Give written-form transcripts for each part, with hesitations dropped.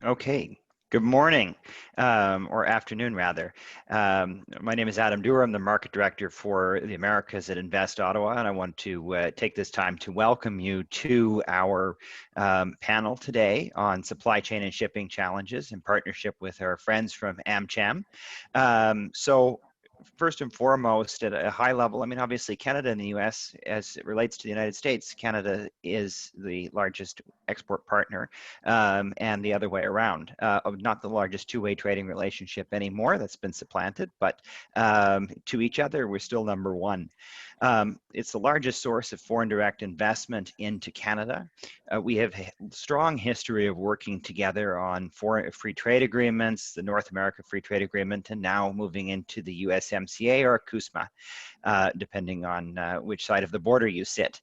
Okay. Good morning, or afternoon rather. My name is Adam Dewar. I'm the market director for the Americas at Invest Ottawa, and I want to take this time to welcome you to our panel today on supply chain and shipping challenges in partnership with our friends from AmCham. So first and foremost, at a high level, I mean, obviously Canada and the US, as it relates to the United States, Canada is the largest export partner, and the other way around. Not the largest two-way trading relationship anymore, that's been supplanted, but to each other, we're still number one. It's the largest source of foreign direct investment into Canada. We have a strong history of working together on free trade agreements, the North America Free Trade Agreement, and now moving into the USMCA or CUSMA, depending on which side of the border you sit.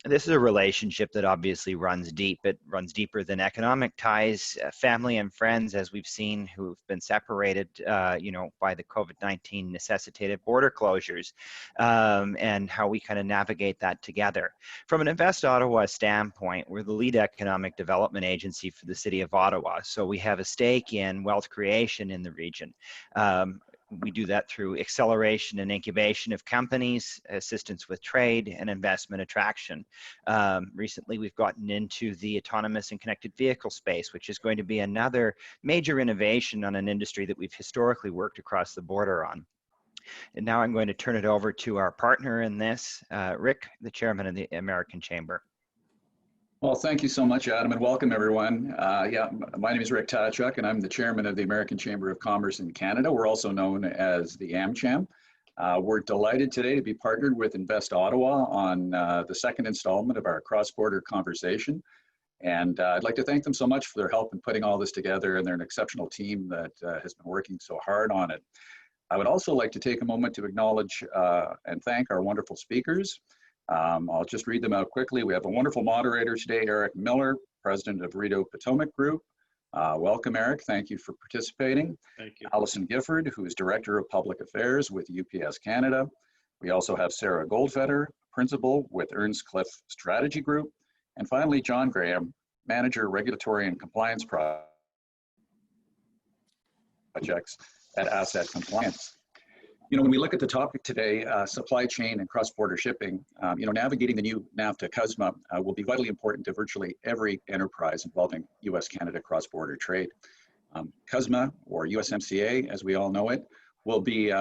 This is a relationship that obviously runs deep. It runs deeper than economic ties, family and friends, as we've seen, who've been separated, by the COVID-19 necessitated border closures, and how we kind of navigate that together. From an Invest Ottawa standpoint, we're the lead economic development agency for the city of Ottawa. So we have a stake in wealth creation in the region. We do that through acceleration and incubation of companies, assistance with trade, and investment attraction. Recently, we've gotten into the autonomous and connected vehicle space, which is going to be another major innovation on an industry that we've historically worked across the border on. And now I'm going to turn it over to our partner in this, Rick, the chairman of the American Chamber. Well, thank you so much, Adam, and welcome everyone. My name is Rick Tachuk, and I'm the chairman of the American Chamber of Commerce in Canada. We're also known as the AmCham. We're delighted today to be partnered with Invest Ottawa on the second installment of our cross-border conversation. And I'd like to thank them so much for their help in putting all this together, and they're an exceptional team that has been working so hard on it. I would also like to take a moment to acknowledge and thank our wonderful speakers. I'll just read them out quickly. We have a wonderful moderator today, Eric Miller, president of Rideau-Potomic Group. Welcome, Eric. Thank you for participating. Thank you. Allison Gifford, who is director of public affairs with UPS Canada. We also have Sarah Goldfeder, principal with Earnscliffe Strategy Group. And finally, John Graham, manager, regulatory and compliance projects at Assent Compliance. When we look at the topic today, supply chain and cross-border shipping, navigating the new NAFTA CUSMA will be vitally important to virtually every enterprise involving U.S.-Canada cross-border trade. CUSMA, or USMCA, as we all know it, will be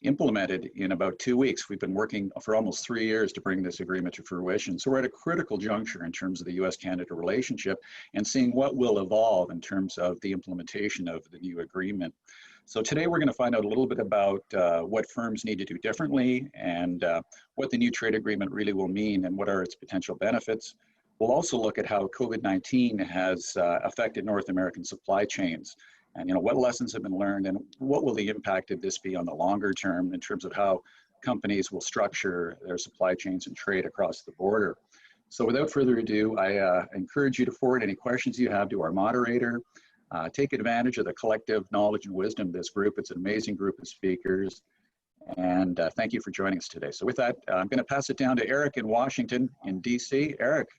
implemented in about 2 weeks. We've been working for almost 3 years to bring this agreement to fruition. So we're at a critical juncture in terms of the U.S.-Canada relationship and seeing what will evolve in terms of the implementation of the new agreement. So today we're going to find out a little bit about what firms need to do differently and what the new trade agreement really will mean and what are its potential benefits. We'll also look at how COVID-19 has affected North American supply chains and what lessons have been learned and what will the impact of this be on the longer term in terms of how companies will structure their supply chains and trade across the border. So without further ado, I encourage you to forward any questions you have to our moderator. Take advantage of the collective knowledge and wisdom of this group. It's an amazing group of speakers. And thank you for joining us today. So with that, I'm going to pass it down to Eric in Washington, in DC. Eric,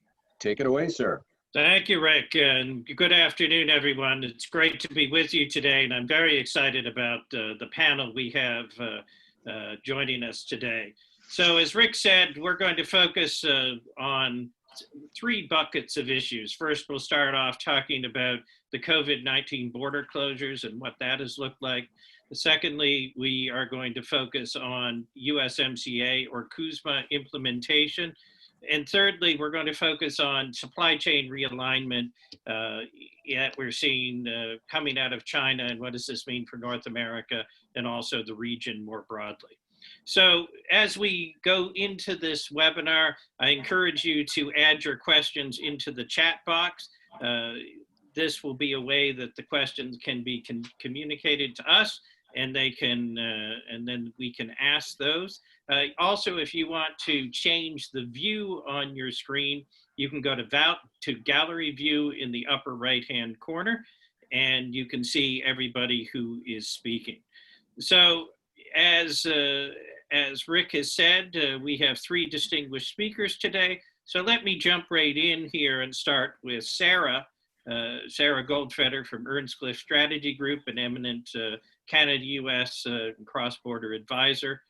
take it away, sir. Thank you, Rick, and good afternoon, everyone. It's great to be with you today, and I'm very excited about the panel we have joining us today. So as Rick said, we're going to focus on 3 buckets of issues. First, we'll start off talking about the COVID-19 border closures and what that has looked like. Secondly, we are going to focus on USMCA or CUSMA implementation. And thirdly, we're going to focus on supply chain realignment that we're seeing coming out of China, and what does this mean for North America and also the region more broadly. So as we go into this webinar, I encourage you to add your questions into the chat box. This will be a way that the questions can be communicated to us, and they can, and then we can ask those. Also, if you want to change the view on your screen, you can go to gallery view in the upper right-hand corner, and you can see everybody who is speaking. So as Rick has said, we have 3 distinguished speakers today. So let me jump right in here and start with Sarah, Sarah Goldfeder from Earnscliffe Strategy Group, an eminent Canada-US cross-border advisor.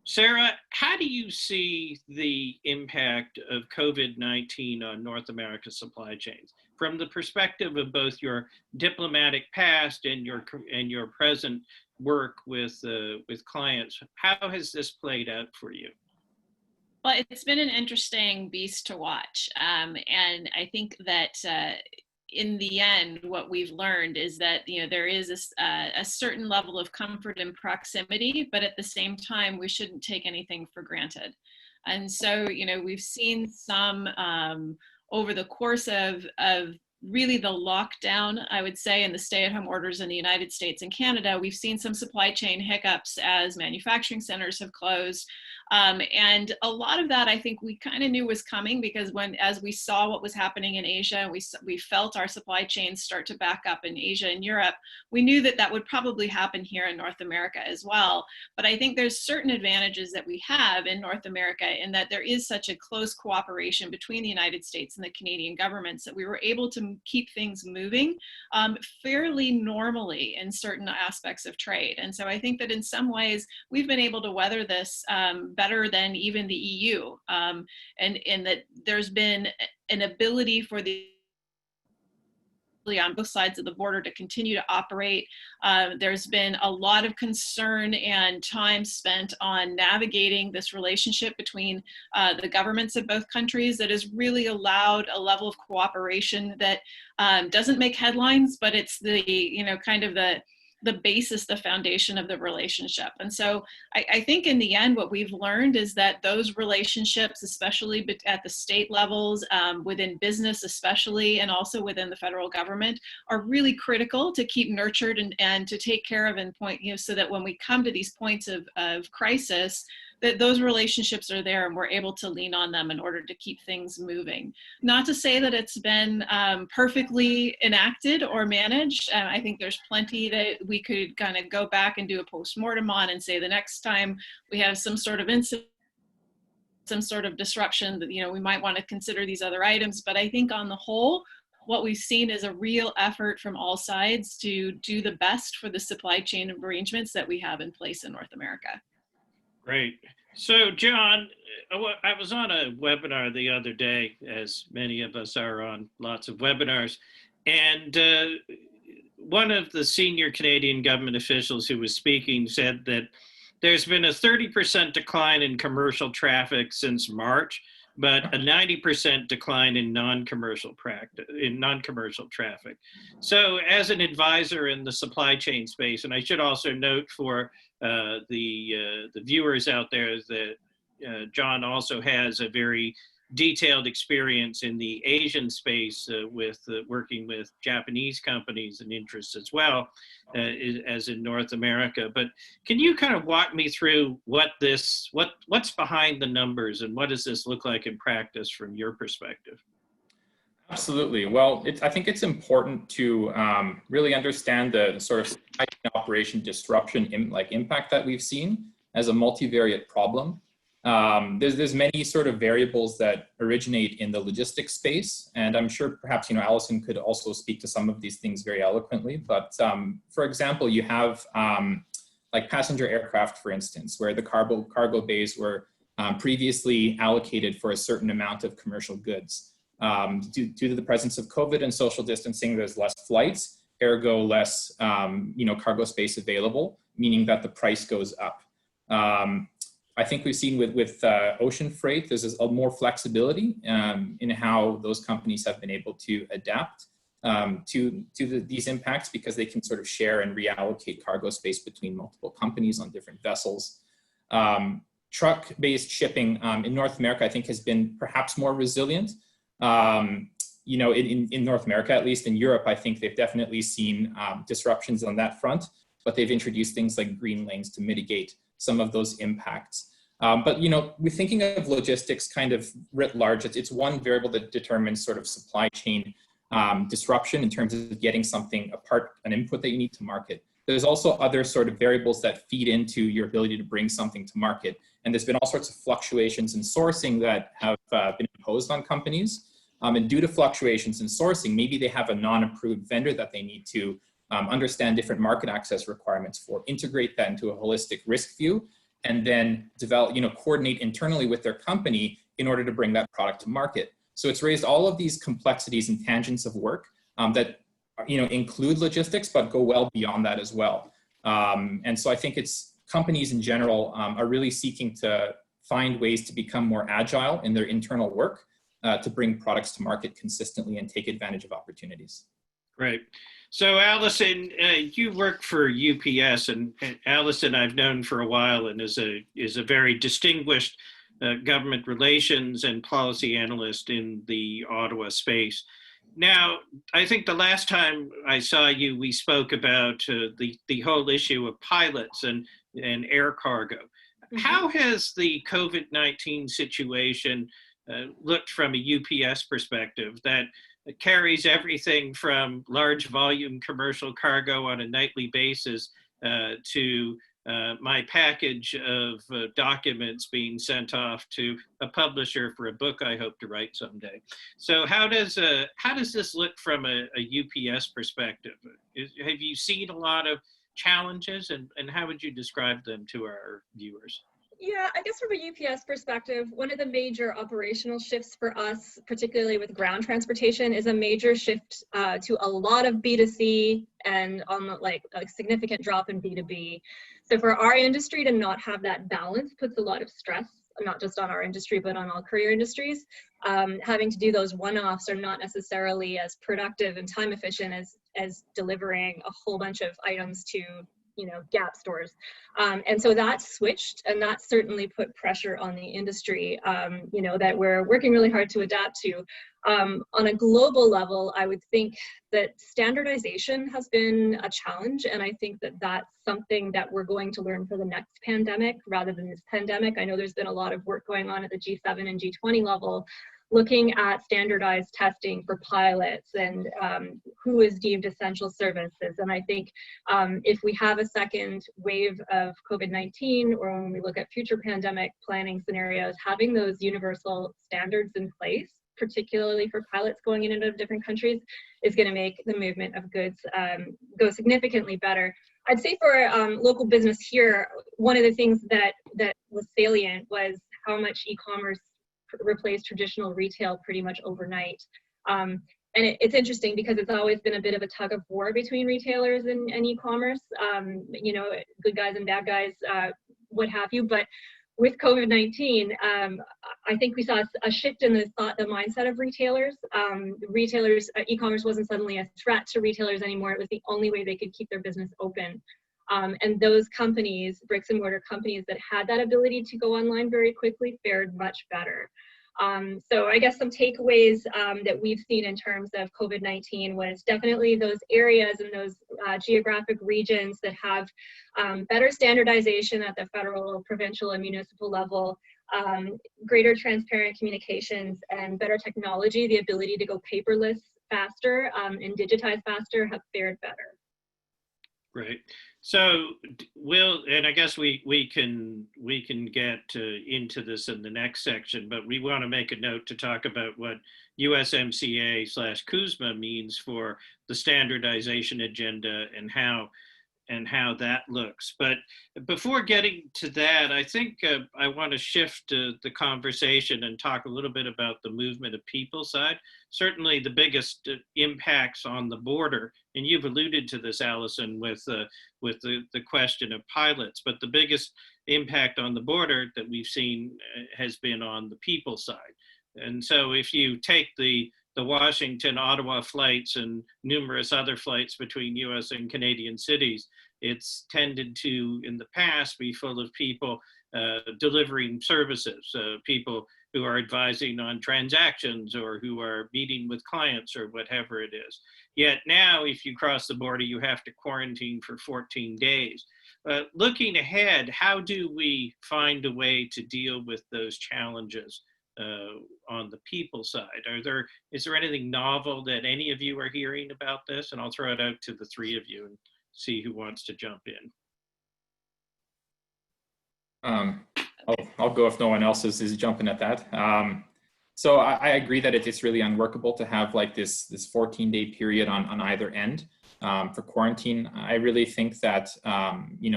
Sarah, how do you see the impact of COVID-19 on North America's supply chains from the perspective of both your diplomatic past and your present work with clients? How has this played out for you? Well, it's been an interesting beast to watch, and I think that in the end, what we've learned is that there is a certain level of comfort and proximity, but at the same time, we shouldn't take anything for granted. And so, we've seen some over the course of really the lockdown, I would say, and the stay-at-home orders in the United States and Canada, we've seen some supply chain hiccups as manufacturing centers have closed. And a lot of that, I think we kind of knew was coming, because as we saw what was happening in Asia, we felt our supply chains start to back up in Asia and Europe, we knew that that would probably happen here in North America as well. But I think there's certain advantages that we have in North America in that there is such a close cooperation between the United States and the Canadian governments that we were able to keep things moving fairly normally in certain aspects of trade. And so I think that in some ways we've been able to weather this better than even the EU, and that there's been an ability for the on both sides of the border to continue to operate. There's been a lot of concern and time spent on navigating this relationship between the governments of both countries that has really allowed a level of cooperation that doesn't make headlines, but it's the, kind of the basis, the foundation of the relationship. And so I think in the end, what we've learned is that those relationships, especially at the state levels, within business especially, and also within the federal government, are really critical to keep nurtured and to take care of and point, so that when we come to these points of crisis, that those relationships are there and we're able to lean on them in order to keep things moving. Not to say that it's been perfectly enacted or managed. I think there's plenty that we could kind of go back and do a postmortem on and say the next time we have some sort of incident, some sort of disruption, that we might want to consider these other items. But I think on the whole, what we've seen is a real effort from all sides to do the best for the supply chain arrangements that we have in place in North America. Great. So, John, I was on a webinar the other day, as many of us are on lots of webinars, and one of the senior Canadian government officials who was speaking said that there's been a 30% decline in commercial traffic since March, but a 90% decline in non-commercial traffic. So as an advisor in the supply chain space, and I should also note for the viewers out there that John also has a very detailed experience in the Asian space with working with Japanese companies and interests as well as in North America. But can you kind of walk me through what's behind the numbers and what does this look like in practice from your perspective? Absolutely. Well, I think it's important to really understand the sort of operation disruption impact that we've seen as a multivariate problem. There's many sort of variables that originate in the logistics space, and I'm sure perhaps Allison could also speak to some of these things very eloquently. But for example, you have like passenger aircraft, for instance, where the cargo bays were previously allocated for a certain amount of commercial goods. Due to the presence of COVID and social distancing, there's less flights, ergo less cargo space available, meaning that the price goes up. I think we've seen with ocean freight, there's a more flexibility in how those companies have been able to adapt to these impacts, because they can sort of share and reallocate cargo space between multiple companies on different vessels. Truck-based shipping in North America, I think, has been perhaps more resilient. In North America, at least. In Europe, I think they've definitely seen disruptions on that front, but they've introduced things like green lanes to mitigate some of those impacts. But we're thinking of logistics kind of writ large. It's one variable that determines sort of supply chain disruption in terms of getting something an input that you need to market. There's also other sort of variables that feed into your ability to bring something to market. And there's been all sorts of fluctuations in sourcing that have been imposed on companies. And due to fluctuations in sourcing, maybe they have a non-approved vendor that they need to understand different market access requirements for, integrate that into a holistic risk view, and then develop, coordinate internally with their company in order to bring that product to market. So it's raised all of these complexities and tangents of work that include logistics, but go well beyond that as well. And so I think it's companies in general are really seeking to find ways to become more agile in their internal work to bring products to market consistently and take advantage of opportunities. Great. So Allison, you work for UPS, and Allison I've known for a while and is a very distinguished government relations and policy analyst in the Ottawa space. Now, I think the last time I saw you, we spoke about the whole issue of pilots and air cargo. Mm-hmm. How has the COVID-19 situation looked from a UPS perspective that carries everything from large volume commercial cargo on a nightly basis to my package of documents being sent off to a publisher for a book I hope to write someday. So how does this look from a UPS perspective? Have you seen a lot of challenges, and how would you describe them to our viewers? Yeah, I guess from a UPS perspective, one of the major operational shifts for us, particularly with ground transportation, is a major shift to a lot of B2C and on a significant drop in B2B. So for our industry to not have that balance puts a lot of stress, not just on our industry, but on all courier industries. Having to do those one-offs are not necessarily as productive and time efficient as delivering a whole bunch of items to Gap stores. And so that switched, and that certainly put pressure on the industry, that we're working really hard to adapt to. On a global level, I would think that standardization has been a challenge, and I think that that's something that we're going to learn for the next pandemic rather than this pandemic. I know there's been a lot of work going on at the G7 and G20 level, looking at standardized testing for pilots and who is deemed essential services. And I think if we have a second wave of COVID-19, or when we look at future pandemic planning scenarios, having those universal standards in place, particularly for pilots going in and out of different countries, is going to make the movement of goods go significantly better. I'd say for local business here, one of the things that was salient was how much e-commerce replaced traditional retail pretty much overnight. And it's interesting because it's always been a bit of a tug of war between retailers and e-commerce, good guys and bad guys, what have you. But with COVID-19, I think we saw a shift in the mindset of retailers. E-commerce wasn't suddenly a threat to retailers anymore. It was the only way they could keep their business open. And those companies, bricks and mortar companies that had that ability to go online very quickly, fared much better. So I guess some takeaways that we've seen in terms of COVID-19 was definitely those areas and those geographic regions that have better standardization at the federal, provincial, and municipal level, greater transparent communications, and better technology, the ability to go paperless faster and digitize faster, have fared better. Great. So and I guess we can get into this in the next section, but we want to make a note to talk about what USMCA/CUSMA means for the standardization agenda and how that looks. But before getting to that, I think I want to shift the conversation and talk a little bit about the movement of people side. Certainly the biggest impacts on the border, and you've alluded to this, Allison, with the question of pilots, but the biggest impact on the border that we've seen has been on the people side. And so if you take the Washington-Ottawa flights and numerous other flights between US and Canadian cities, it's tended to, in the past, be full of people delivering services, people who are advising on transactions or who are meeting with clients or whatever it is. Yet now, if you cross the border, you have to quarantine for 14 days. Looking ahead, how do we find a way to deal with those challenges on the people side? Is there anything novel that any of you are hearing about this? And I'll throw it out to the three of you and see who wants to jump in. I'll go if no one else is jumping at that. So I agree that it's really unworkable to have like this 14-day period on either end for quarantine. I really think that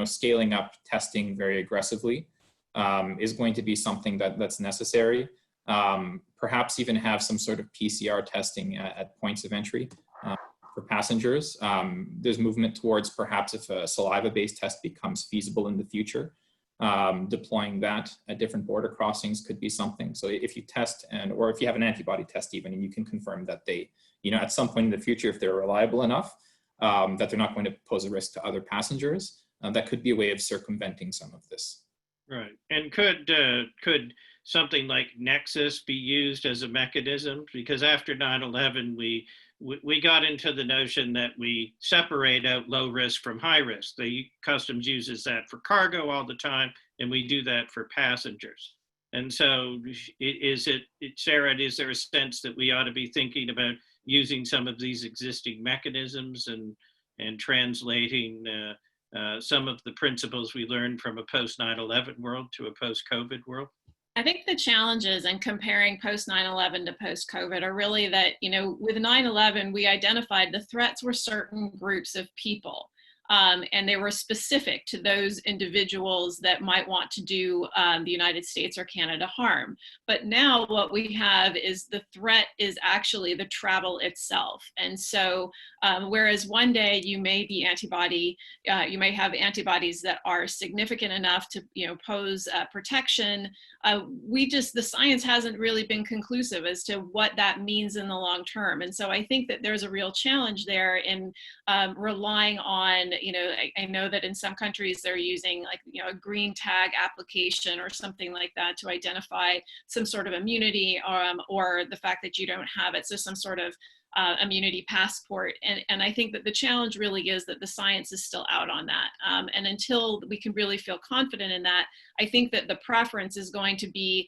scaling up testing very aggressively is going to be something that's necessary. Perhaps even have some sort of PCR testing at points of entry for passengers. There's movement towards perhaps if a saliva-based test becomes feasible in the future, deploying that at different border crossings could be something. So if you test or if you have an antibody test even, and you can confirm that they, at some point in the future, if they're reliable enough, that they're not going to pose a risk to other passengers, that could be a way of circumventing some of this. Right. And could something like Nexus be used as a mechanism? Because after 9/11, we got into the notion that we separate out low risk from high risk. The Customs uses that for cargo all the time, and we do that for passengers. And so Sarah, is there a sense that we ought to be thinking about using some of these existing mechanisms and translating some of the principles we learned from a post 9/11 world to a post COVID world? I think the challenges in comparing post 9/11 to post COVID are really that, with 9/11, we identified the threats were certain groups of people. And they were specific to those individuals that might want to do the United States or Canada harm. But now what we have is the threat is actually the travel itself. And so whereas one day you may be you may have antibodies that are significant enough to pose protection, the science hasn't really been conclusive as to what that means in the long term. And so I think that there's a real challenge there in relying on, I know that in some countries they're using a green tag application or something like that to identify some sort of immunity or the fact that you don't have it. So some sort of immunity passport. And I think that the challenge really is that the science is still out on that. And until we can really feel confident in that, I think that the preference is going to be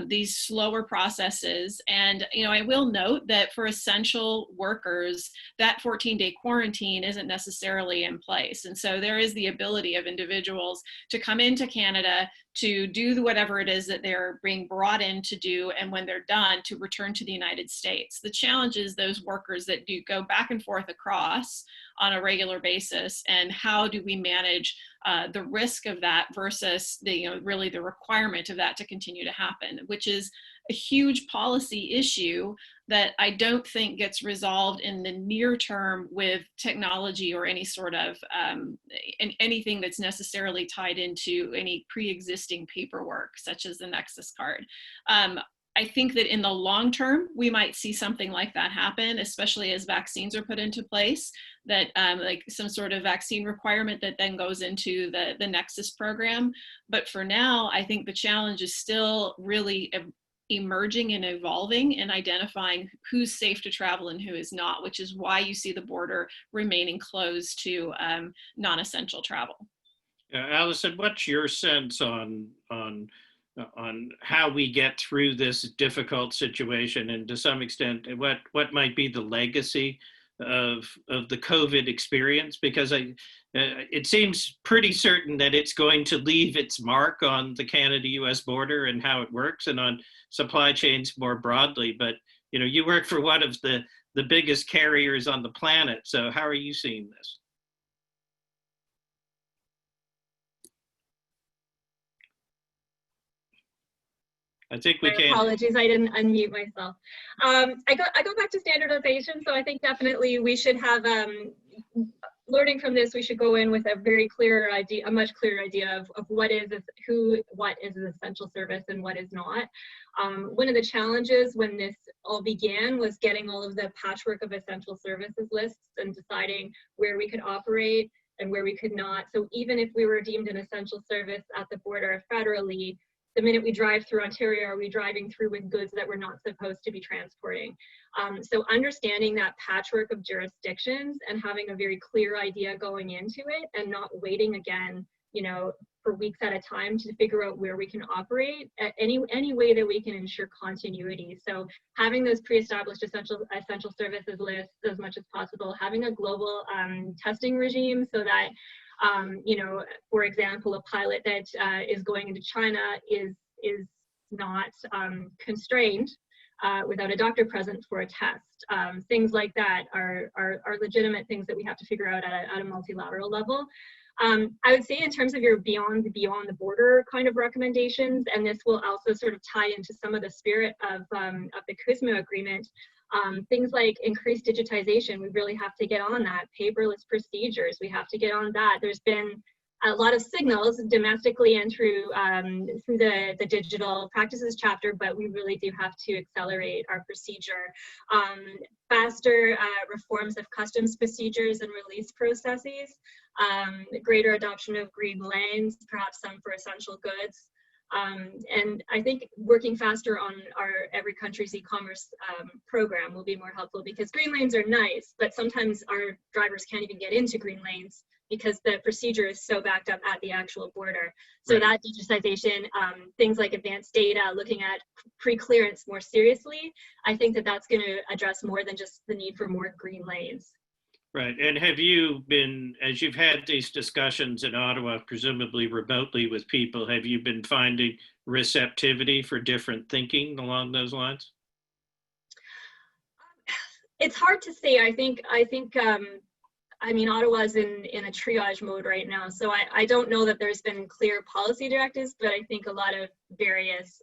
these slower processes. And, I will note that for essential workers, that 14-day quarantine isn't necessarily in place. And so there is the ability of individuals to come into Canada to do whatever it is that they're being brought in to do, and when they're done, to return to the United States. The challenge is those workers that do go back and forth across on a regular basis, and how do we manage the risk of that versus really the requirement of that to continue to happen, which is a huge policy issue that I don't think gets resolved in the near term with technology or any sort of anything that's necessarily tied into any pre-existing paperwork, such as the Nexus card. I think that in the long term, we might see something like that happen, especially as vaccines are put into place, that like some sort of vaccine requirement that then goes into the Nexus program. But for now, I think the challenge is still really emerging and evolving and identifying who's safe to travel and who is not, which is why you see the border remaining closed to non-essential travel. Allison, what's your sense on how we get through this difficult situation, and to some extent, what might be the legacy of the COVID experience? Because it seems pretty certain that it's going to leave its mark on the Canada-US border and how it works, and on supply chains more broadly. But you work for one of the biggest carriers on the planet. So how are you seeing this? I think we can. Apologies, I didn't unmute myself. I go back to standardization. So I think definitely we should have, learning from this, we should go in with a very clear idea, a much clearer idea of what is an essential service and what is not. One of the challenges when this all began was getting all of the patchwork of essential services lists and deciding where we could operate and where we could not. So even if we were deemed an essential service at the border federally, the minute we drive through Ontario, are we driving through with goods that we're not supposed to be transporting? So understanding that patchwork of jurisdictions and having a very clear idea going into it, and not waiting again, for weeks at a time to figure out where we can operate at any way that we can ensure continuity. So having those pre-established essential services lists as much as possible, having a global testing regime so that for example, a pilot that is going into China is not constrained without a doctor present for a test. Things like that are legitimate things that we have to figure out at a multilateral level. I would say in terms of your beyond the border kind of recommendations, and this will also sort of tie into some of the spirit of the CUSMA agreement, things like increased digitization, we really have to get on that. Paperless procedures, we have to get on that. There's been a lot of signals domestically and through the digital practices chapter, but we really do have to accelerate our procedure. Faster reforms of customs procedures and release processes, greater adoption of green lanes, perhaps some for essential goods. And I think working faster on our Every Country's e-commerce program will be more helpful, because green lanes are nice, but sometimes our drivers can't even get into green lanes because the procedure is so backed up at the actual border. So that digitization, things like advanced data, looking at pre-clearance more seriously, I think that that's going to address more than just the need for more green lanes. Right. And have you been, as you've had these discussions in Ottawa, presumably remotely with people, have you been finding receptivity for different thinking along those lines? It's hard to say. I mean, Ottawa's in a triage mode right now, so I don't know that there's been clear policy directives, but I think a lot of various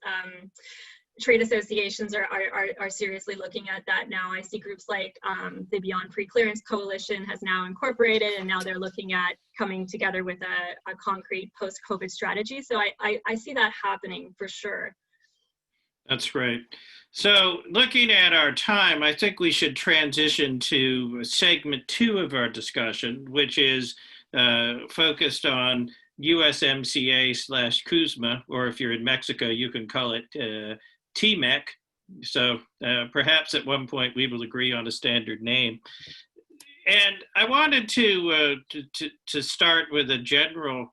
trade associations are seriously looking at that now. I see groups like the Beyond Pre-Clearance Coalition has now incorporated, and now they're looking at coming together with a concrete post-COVID strategy. So I see that happening for sure. That's great. So looking at our time, I think we should transition to segment 2 of our discussion, which is focused on USMCA/CUSMA, or if you're in Mexico, you can call it TMEC. So perhaps at one point we will agree on a standard name. And I wanted to start with a general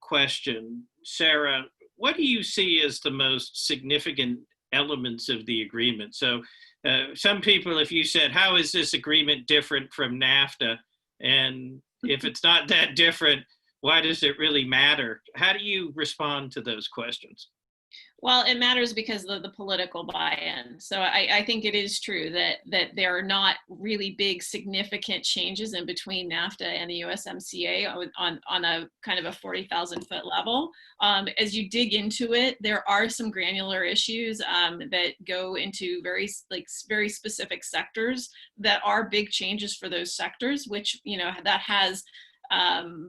question. Sarah, what do you see as the most significant elements of the agreement? So some people, if you said, how is this agreement different from NAFTA? And if it's not that different, why does it really matter? How do you respond to those questions? Well, it matters because of the political buy-in. So I think it is true that there are not really big significant changes in between NAFTA and the USMCA on a kind of a 40,000-foot level. As you dig into it, there are some granular issues that go into very specific sectors that are big changes for those sectors, which, you know, that has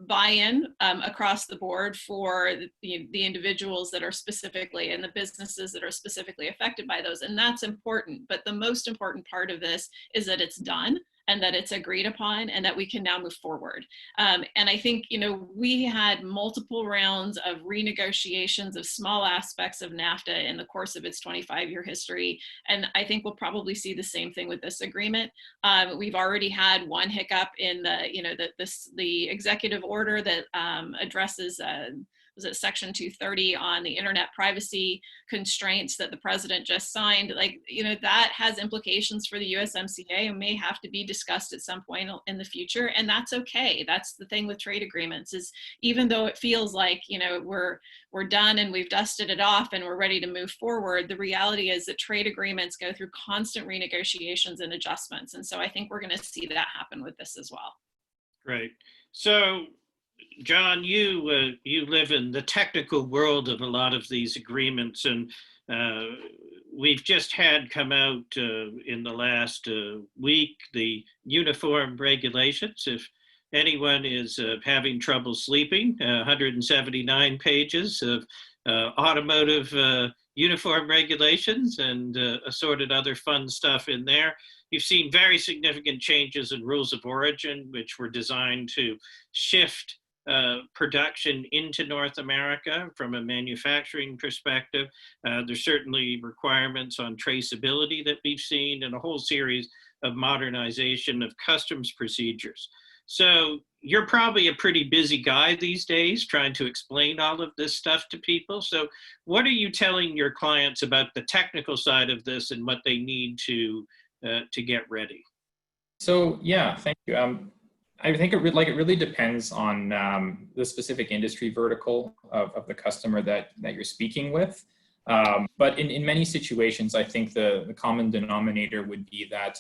buy-in across the board for the individuals that are specifically, and the businesses that are specifically affected by those. And that's important. But the most important part of this is that it's done, and that it's agreed upon, and that we can now move forward. And I think, you know, we had multiple rounds of renegotiations of small aspects of NAFTA in the course of its 25-year history. And I think we'll probably see the same thing with this agreement. We've already had one hiccup in the executive order that addresses was it Section 230 on the internet privacy constraints that the president just signed. Like, you know, that has implications for the USMCA and may have to be discussed at some point in the future. And that's okay. That's the thing with trade agreements, is even though it feels like, you know, we're done and we've dusted it off and we're ready to move forward, the reality is that trade agreements go through constant renegotiations and adjustments. And so I think we're going to see that happen with this as well. Great. So, John, you live in the technical world of a lot of these agreements, and we've just had come out in the last week the uniform regulations. If anyone is having trouble sleeping, 179 pages of automotive uniform regulations and assorted other fun stuff in there. You've seen very significant changes in rules of origin, which were designed to shift production into North America from a manufacturing perspective. There's certainly requirements on traceability that we've seen, and a whole series of modernization of customs procedures. So you're probably a pretty busy guy these days trying to explain all of this stuff to people. So what are you telling your clients about the technical side of this and what they need to get ready? So yeah, thank you. I think it really depends on the specific industry vertical of the customer that you're speaking with. But in many situations, I think the common denominator would be that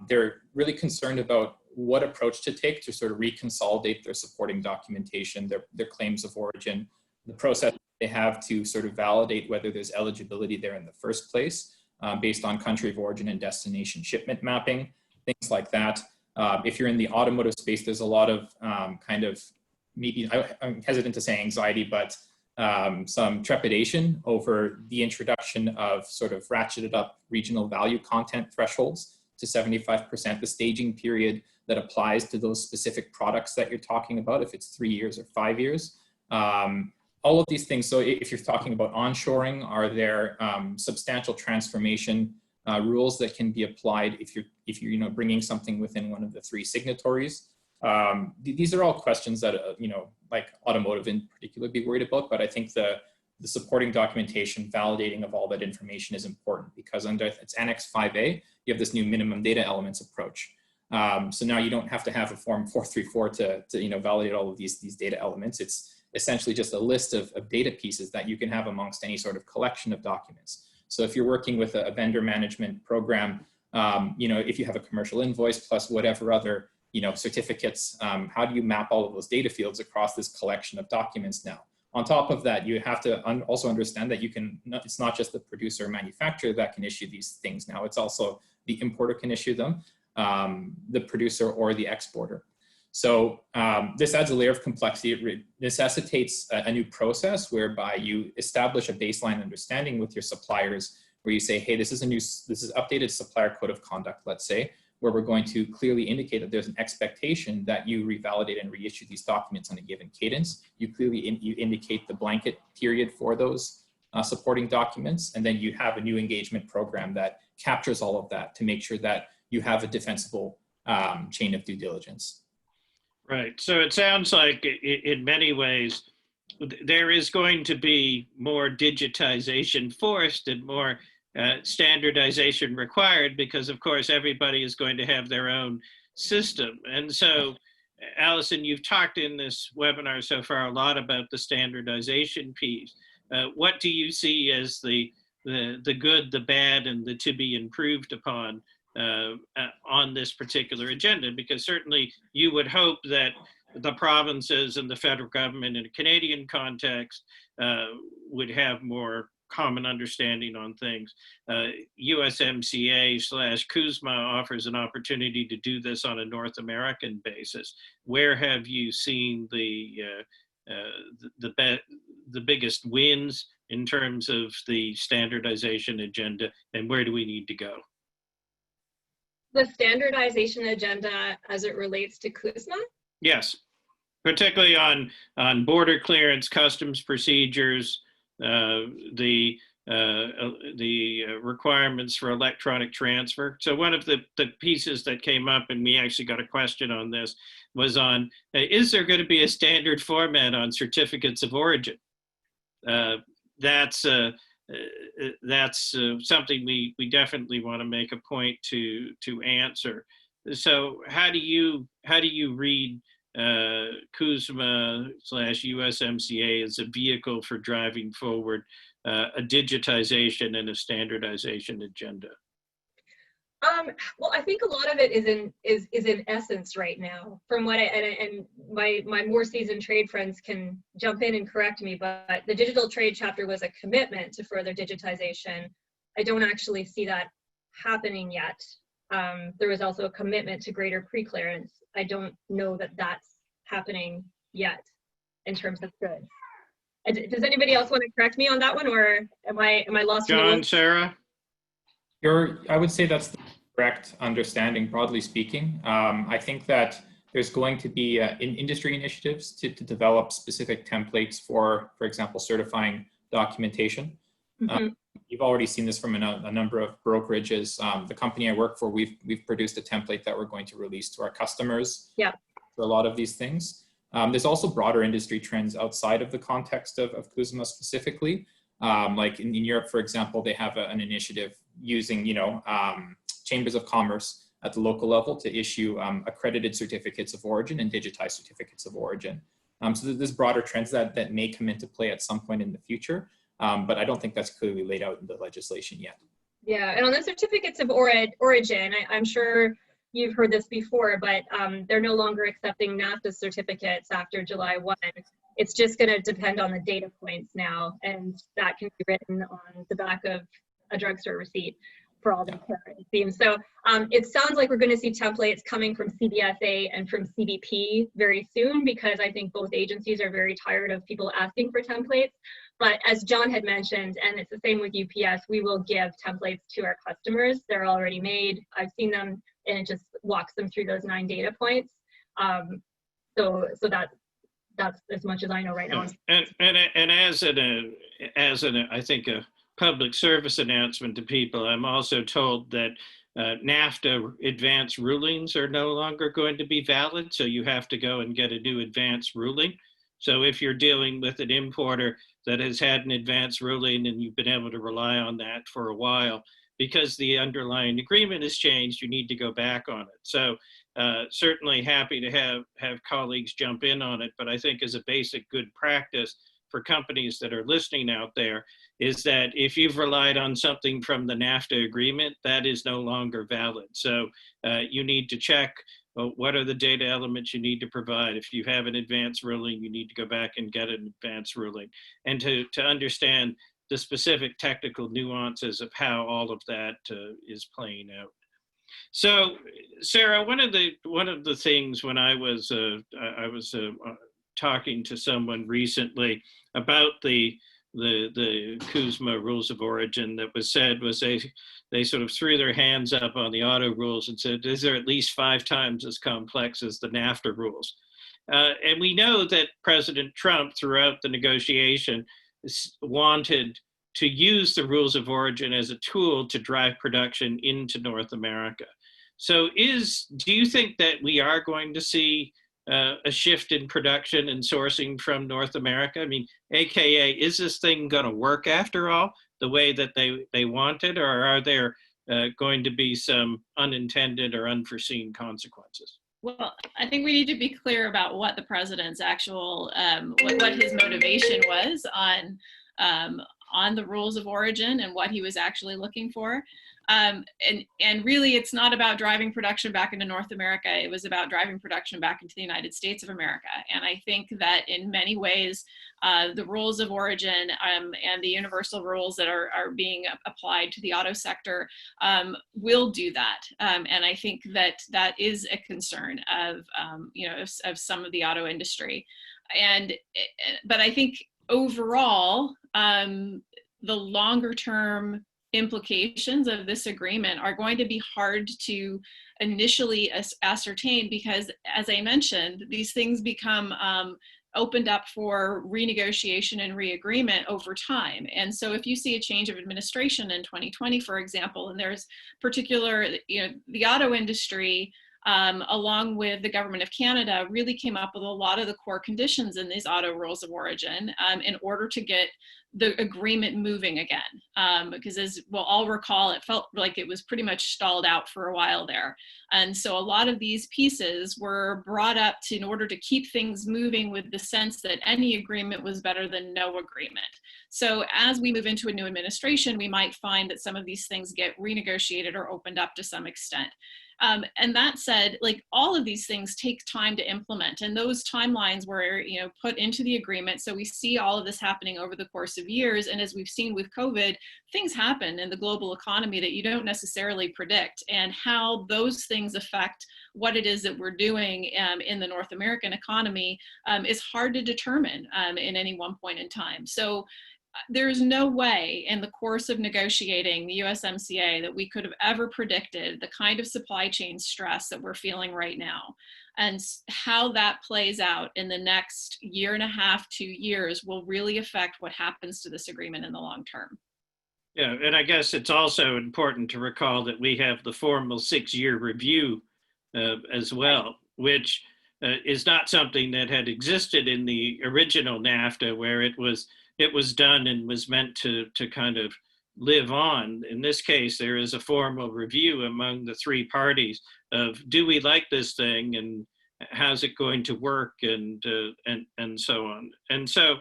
they're really concerned about what approach to take to sort of reconsolidate their supporting documentation, their claims of origin, the process they have to sort of validate whether there's eligibility there in the first place, based on country of origin and destination shipment mapping, things like that. If you're in the automotive space, there's a lot of kind of, maybe, I'm hesitant to say anxiety, but some trepidation over the introduction of sort of ratcheted up regional value content thresholds to 75%, the staging period that applies to those specific products that you're talking about, if it's 3 years or 5 years. All of these things. So if you're talking about onshoring, are there substantial transformation rules that can be applied if you're bringing something within one of the 3 signatories? These are all questions that like automotive in particular be worried about, but I think the supporting documentation, validating of all that information is important, because under its Annex 5A, you have this new minimum data elements approach. So now you don't have to have a Form 434 to validate all of these data elements. It's essentially just a list of data pieces that you can have amongst any sort of collection of documents. So if you're working with a vendor management program, if you have a commercial invoice plus whatever other certificates, how do you map all of those data fields across this collection of documents now? On top of that, you have to also understand that it's not just the producer or manufacturer that can issue these things now, it's also the importer can issue them, the producer or the exporter. So this adds a layer of complexity. It necessitates a new process whereby you establish a baseline understanding with your suppliers, where you say, hey, this is updated supplier code of conduct, let's say, where we're going to clearly indicate that there's an expectation that you revalidate and reissue these documents on a given cadence. You clearly you indicate the blanket period for those supporting documents, and then you have a new engagement program that captures all of that to make sure that you have a defensible chain of due diligence. Right. So it sounds like in many ways, there is going to be more digitization forced and more standardization required, because of course, everybody is going to have their own system. And so, Allison, you've talked in this webinar so far a lot about the standardization piece. What do you see as the good, the bad, and the to be improved upon on this particular agenda? Because certainly you would hope that the provinces and the federal government in a Canadian context would have more common understanding on things. USMCA/CUSMA offers an opportunity to do this on a North American basis. Where have you seen the biggest wins in terms of the standardization agenda, and where do we need to go? The standardization agenda as it relates to CUSMA? Yes, particularly on border clearance, customs procedures, the requirements for electronic transfer. So one of the pieces that came up, and we actually got a question on this, was on, is there going to be a standard format on certificates of origin? That's something we definitely want to make a point to answer. So how do you read CUSMA/USMCA as a vehicle for driving forward a digitization and a standardization agenda? Well, I think a lot of it is in essence right now. From what and my more seasoned trade friends can jump in and correct me, but the digital trade chapter was a commitment to further digitization. I don't actually see that happening yet. There was also a commitment to greater pre-clearance. I don't know that that's happening yet in terms of goods. Does anybody else want to correct me on that one, or am I lost? John, Sarah? I would say that's the correct understanding, broadly speaking. I think that there's going to be industry initiatives to develop specific templates for example, certifying documentation. Mm-hmm. You've already seen this from a number of brokerages. The company I work for, we've produced a template that we're going to release to our customers. Yeah. For a lot of these things. There's also broader industry trends outside of the context of CUSMA specifically. Like in Europe, for example, they have an initiative using, chambers of commerce at the local level to issue accredited certificates of origin and digitized certificates of origin. So there's broader trends that may come into play at some point in the future. but I don't think that's clearly laid out in the legislation yet. Yeah, and on the certificates of origin, I'm sure you've heard this before, but they're no longer accepting NAFTA certificates after July 1. It's just going to depend on the data points now, and that can be written on the back of a drugstore receipt for all the care, it seems. So it sounds like we're going to see templates coming from CBSA and from CBP very soon, because I think both agencies are very tired of people asking for templates. But as John had mentioned, and it's the same with UPS, we will give templates to our customers. They're already made. I've seen them, and it just walks them through those 9 data points. So that's as much as I know right now. And as I think a public service announcement to people, I'm also told that NAFTA advance rulings are no longer going to be valid. So you have to go and get a new advance ruling. So if you're dealing with an importer that has had an advance ruling and you've been able to rely on that for a while, because the underlying agreement has changed, you need to go back on it. So certainly happy to have colleagues jump in on it, but I think as a basic good practice for companies that are listening out there is that if you've relied on something from the NAFTA agreement, that is no longer valid. So you need to check what are the data elements you need to provide. If you have an advance ruling, you need to go back and get an advance ruling, and to understand the specific technical nuances of how all of that is playing out. So, Sarah, one of the things when I was talking to someone recently about the CUSMA rules of origin that was said was they sort of threw their hands up on the auto rules and said, is there at least 5 times as complex as the NAFTA rules? And we know that President Trump throughout the negotiation wanted to use the rules of origin as a tool to drive production into North America. So do you think that we are going to see a shift in production and sourcing from North America? I mean, AKA, is this thing going to work after all the way that they wanted, or are there going to be some unintended or unforeseen consequences? Well, I think we need to be clear about what the president's actual, what his motivation was on the rules of origin and what he was actually looking for. And really, it's not about driving production back into North America. It was about driving production back into the United States of America. And I think that in many ways, the rules of origin and the universal rules that are being applied to the auto sector will do that. And I think that that is a concern of, of some of the auto industry. But I think overall, the longer term implications of this agreement are going to be hard to initially ascertain, because as I mentioned, these things become opened up for renegotiation and re-agreement over time. And so if you see a change of administration in 2020, for example, and there's particular, the auto industry along with the government of Canada really came up with a lot of the core conditions in these auto rules of origin in order to get the agreement moving again, because as we'll all recall, it felt like it was pretty much stalled out for a while there. And so a lot of these pieces were brought up in order to keep things moving, with the sense that any agreement was better than no agreement. So as we move into a new administration, we might find that some of these things get renegotiated or opened up to some extent. And that said, like, all of these things take time to implement, and those timelines were, put into the agreement. So we see all of this happening over the course of years. And as we've seen with COVID, things happen in the global economy that you don't necessarily predict, and how those things affect what it is that we're doing in the North American economy is hard to determine in any one point in time. So there's no way in the course of negotiating the USMCA that we could have ever predicted the kind of supply chain stress that we're feeling right now. And how that plays out in the next 1.5 to 2 years will really affect what happens to this agreement in the long term. Yeah, and I guess it's also important to recall that we have the formal 6-year review as well, which is not something that had existed in the original NAFTA, where it was done and was meant to kind of live on. In this case, there is a formal review among the 3 parties of, do we like this thing, and how's it going to work, and so on. And so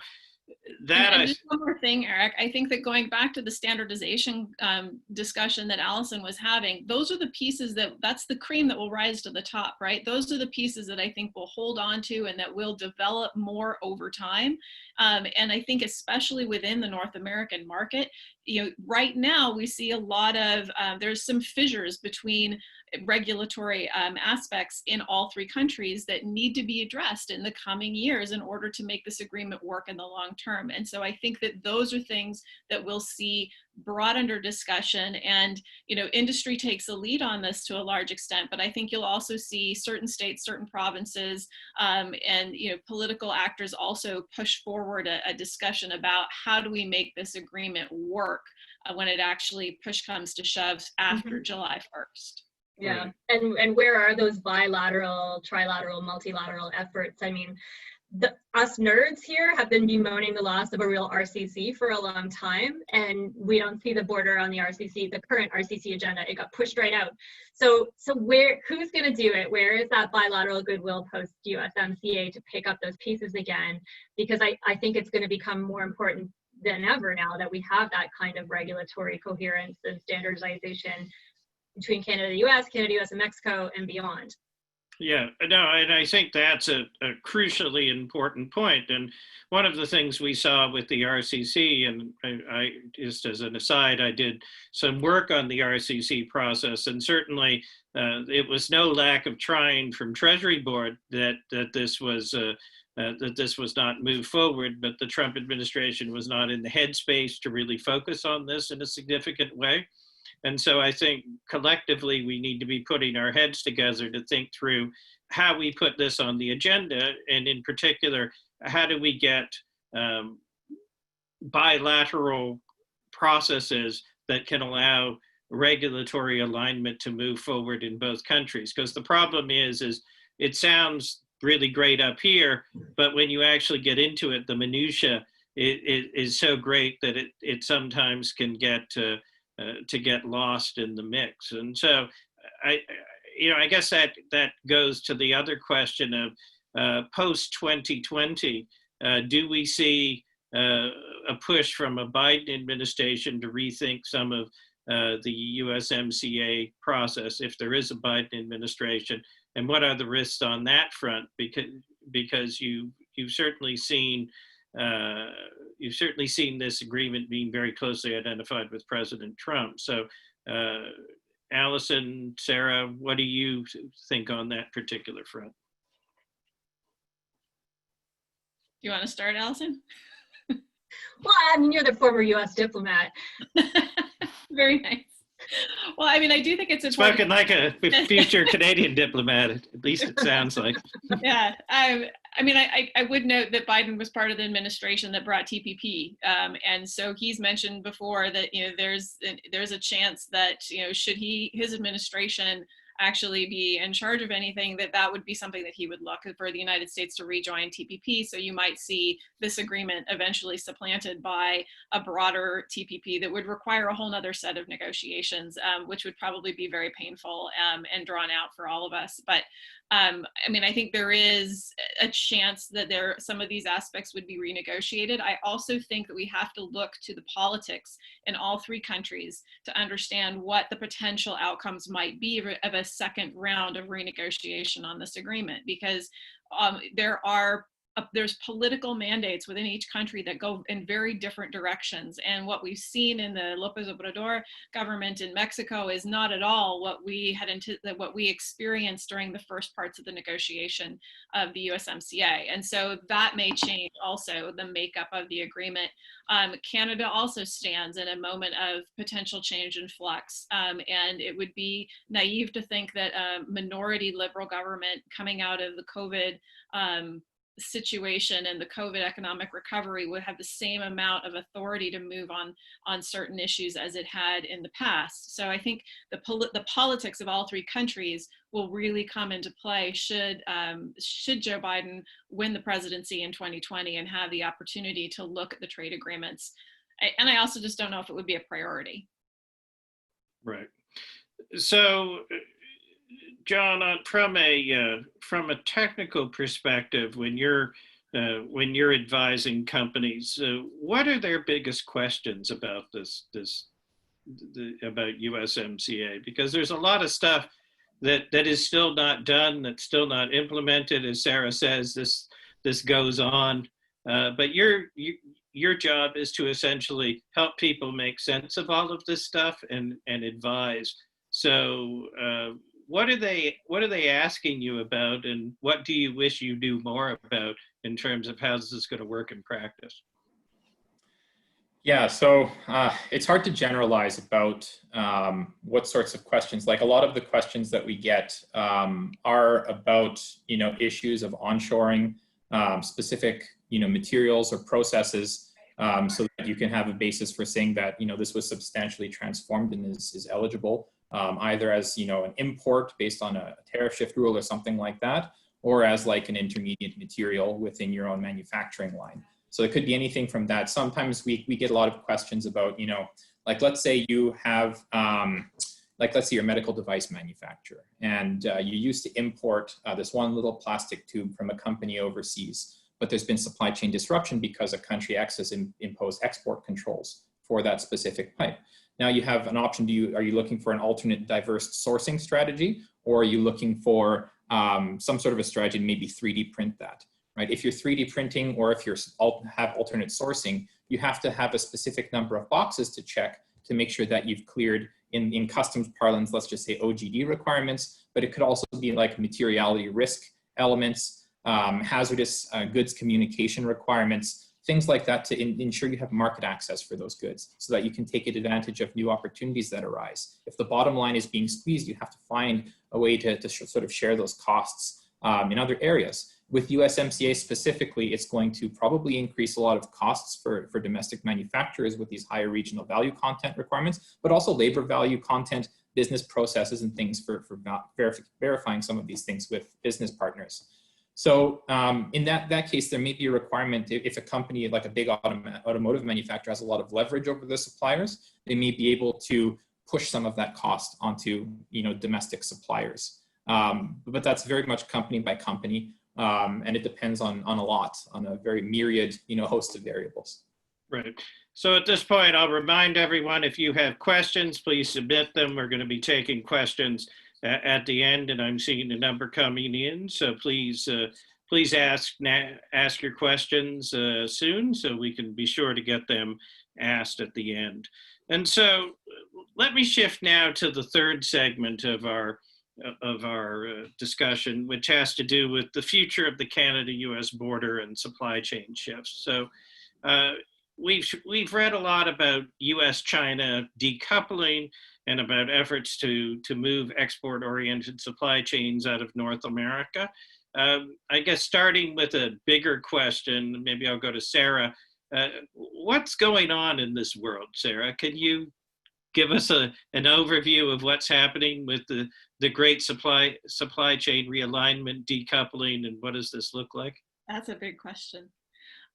And just one more thing, Eric. I think that going back to the standardization discussion that Allison was having, those are the pieces that's the cream that will rise to the top, right? Those are the pieces that I think we'll hold on to and that will develop more over time. And I think especially within the North American market, right now we see a lot of, there's some fissures between regulatory aspects in all three countries that need to be addressed in the coming years in order to make this agreement work in the long term. And so I think that those are things that we'll see brought under discussion, and industry takes a lead on this to a large extent, but I think you'll also see certain states, certain provinces, and political actors also push forward a discussion about how do we make this agreement work when it actually push comes to shove after July 1st. Yeah, and where are those bilateral, trilateral, multilateral efforts? I mean, us nerds here have been bemoaning the loss of a real RCC for a long time, and we don't see the border on the RCC, the current RCC agenda. It got pushed right out. So who's going to do it? Where is that bilateral goodwill post USMCA to pick up those pieces again? Because I think it's going to become more important than ever now that we have that kind of regulatory coherence and standardization between Canada, US, Canada, US, and Mexico, and beyond. Yeah, no, and I think that's a crucially important point. And one of the things we saw with the RCC, and I just as an aside, I did some work on the RCC process, and certainly it was no lack of trying from Treasury Board that this was not moved forward, but the Trump administration was not in the headspace to really focus on this in a significant way. And so I think collectively we need to be putting our heads together to think through how we put this on the agenda, and in particular, how do we get bilateral processes that can allow regulatory alignment to move forward in both countries? Because the problem is it sounds really great up here, but when you actually get into it, the minutia is so great that it sometimes can get to get lost in the mix. And so I guess that goes to the other question of post 2020, do we see a push from a Biden administration to rethink some of the USMCA process if there is a Biden administration, and what are the risks on that front? Because you've certainly seen this agreement being very closely identified with President Trump. So, Allison, Sarah, what do you think on that particular front? You want to start, Allison? Well, I mean, you're the former U.S. diplomat. Very nice. Well, I mean, I do think it's important. Spoken like a future Canadian diplomat, at least it sounds like. Yeah, I mean, I would note that Biden was part of the administration that brought TPP, and so he's mentioned before that there's a chance that should his administration actually be in charge of anything, that would be something that he would look for the United States to rejoin TPP. So you might see this agreement eventually supplanted by a broader TPP that would require a whole nother set of negotiations, which would probably be very painful and drawn out for all of us. But I mean, I think there is a chance that some of these aspects would be renegotiated. I also think that we have to look to the politics in all three countries to understand what the potential outcomes might be of a second round of renegotiation on this agreement, because there's political mandates within each country that go in very different directions. And what we've seen in the López Obrador government in Mexico is not at all what we experienced during the first parts of the negotiation of the USMCA. And so that may change also the makeup of the agreement. Canada also stands in a moment of potential change and flux. And it would be naive to think that a minority liberal government coming out of the COVID situation and the COVID economic recovery would have the same amount of authority to move on certain issues as it had in the past. So I think the politics of all three countries will really come into play should Joe Biden win the presidency in 2020 and have the opportunity to look at the trade agreements. And I also just don't know if it would be a priority. Right. So, John, from a technical perspective, when you're when you're advising companies, what are their biggest questions about about USMCA? Because there's a lot of stuff that is still not done, that's still not implemented. As Sarah says, this goes on, but your job is to essentially help people make sense of all of this stuff and advise. So what are they asking you about, and what do you wish you knew more about in terms of how this is going to work in practice? Yeah, so it's hard to generalize about what sorts of questions. Like a lot of the questions that we get are about issues of onshoring specific materials or processes, so that you can have a basis for saying that this was substantially transformed and is eligible, either as an import based on a tariff shift rule or something like that, or as like an intermediate material within your own manufacturing line. So it could be anything from that. Sometimes we get a lot of questions about, like let's say you have, let's say you're a medical device manufacturer and you used to import this one little plastic tube from a company overseas, but there's been supply chain disruption because a country X has imposed export controls for that specific pipe. Now you have an option. Are you looking for an alternate diverse sourcing strategy, or are you looking for some sort of a strategy to maybe 3D print that? Right? If you're 3D printing, or if you have alternate sourcing, you have to have a specific number of boxes to check to make sure that you've cleared in customs parlance, let's just say OGD requirements, but it could also be like materiality risk elements, hazardous goods communication requirements, things like that, to ensure you have market access for those goods so that you can take advantage of new opportunities that arise. If the bottom line is being squeezed, you have to find a way to sort of share those costs in other areas. With USMCA specifically, it's going to probably increase a lot of costs for domestic manufacturers with these higher regional value content requirements, but also labor value content, business processes, and things for verifying some of these things with business partners. So in that case, there may be a requirement if a company like a big automotive manufacturer has a lot of leverage over the suppliers, they may be able to push some of that cost onto domestic suppliers. But that's very much company by company. And it depends on a very myriad, host of variables. Right. So at this point, I'll remind everyone, if you have questions, please submit them. We're going to be taking questions at the end, and I'm seeing the number coming in. So please ask your questions soon, so we can be sure to get them asked at the end. And so let me shift now to the third segment of our discussion, which has to do with the future of the Canada-U.S. border and supply chain shifts. So we've read a lot about U.S.-China decoupling and about efforts to move export-oriented supply chains out of North America. I guess starting with a bigger question, maybe I'll go to Sarah. What's going on in this world, Sarah? Can you give us an overview of what's happening with the great supply chain realignment, decoupling, and what does this look like? That's a big question.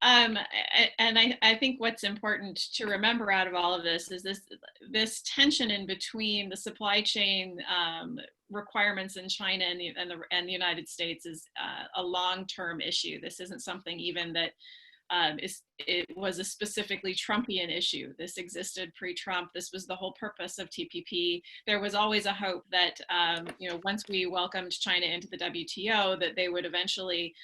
And I think what's important to remember out of all of this is this tension in between the supply chain requirements in China and the United States is a long-term issue. This isn't something even that it was a specifically Trumpian issue. This existed pre-Trump. This was the whole purpose of TPP. There was always a hope that once we welcomed China into the WTO, that they would eventually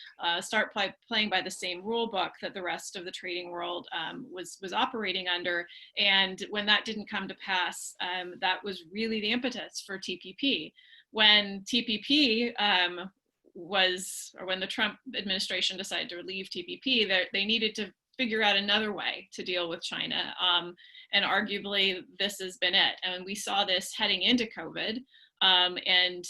start playing by the same rule book that the rest of the trading world was operating under. And when that didn't come to pass, that was really the impetus for TPP. When TPP when the Trump administration decided to leave TPP, they needed to figure out another way to deal with China. And arguably this has been it. And we saw this heading into COVID. And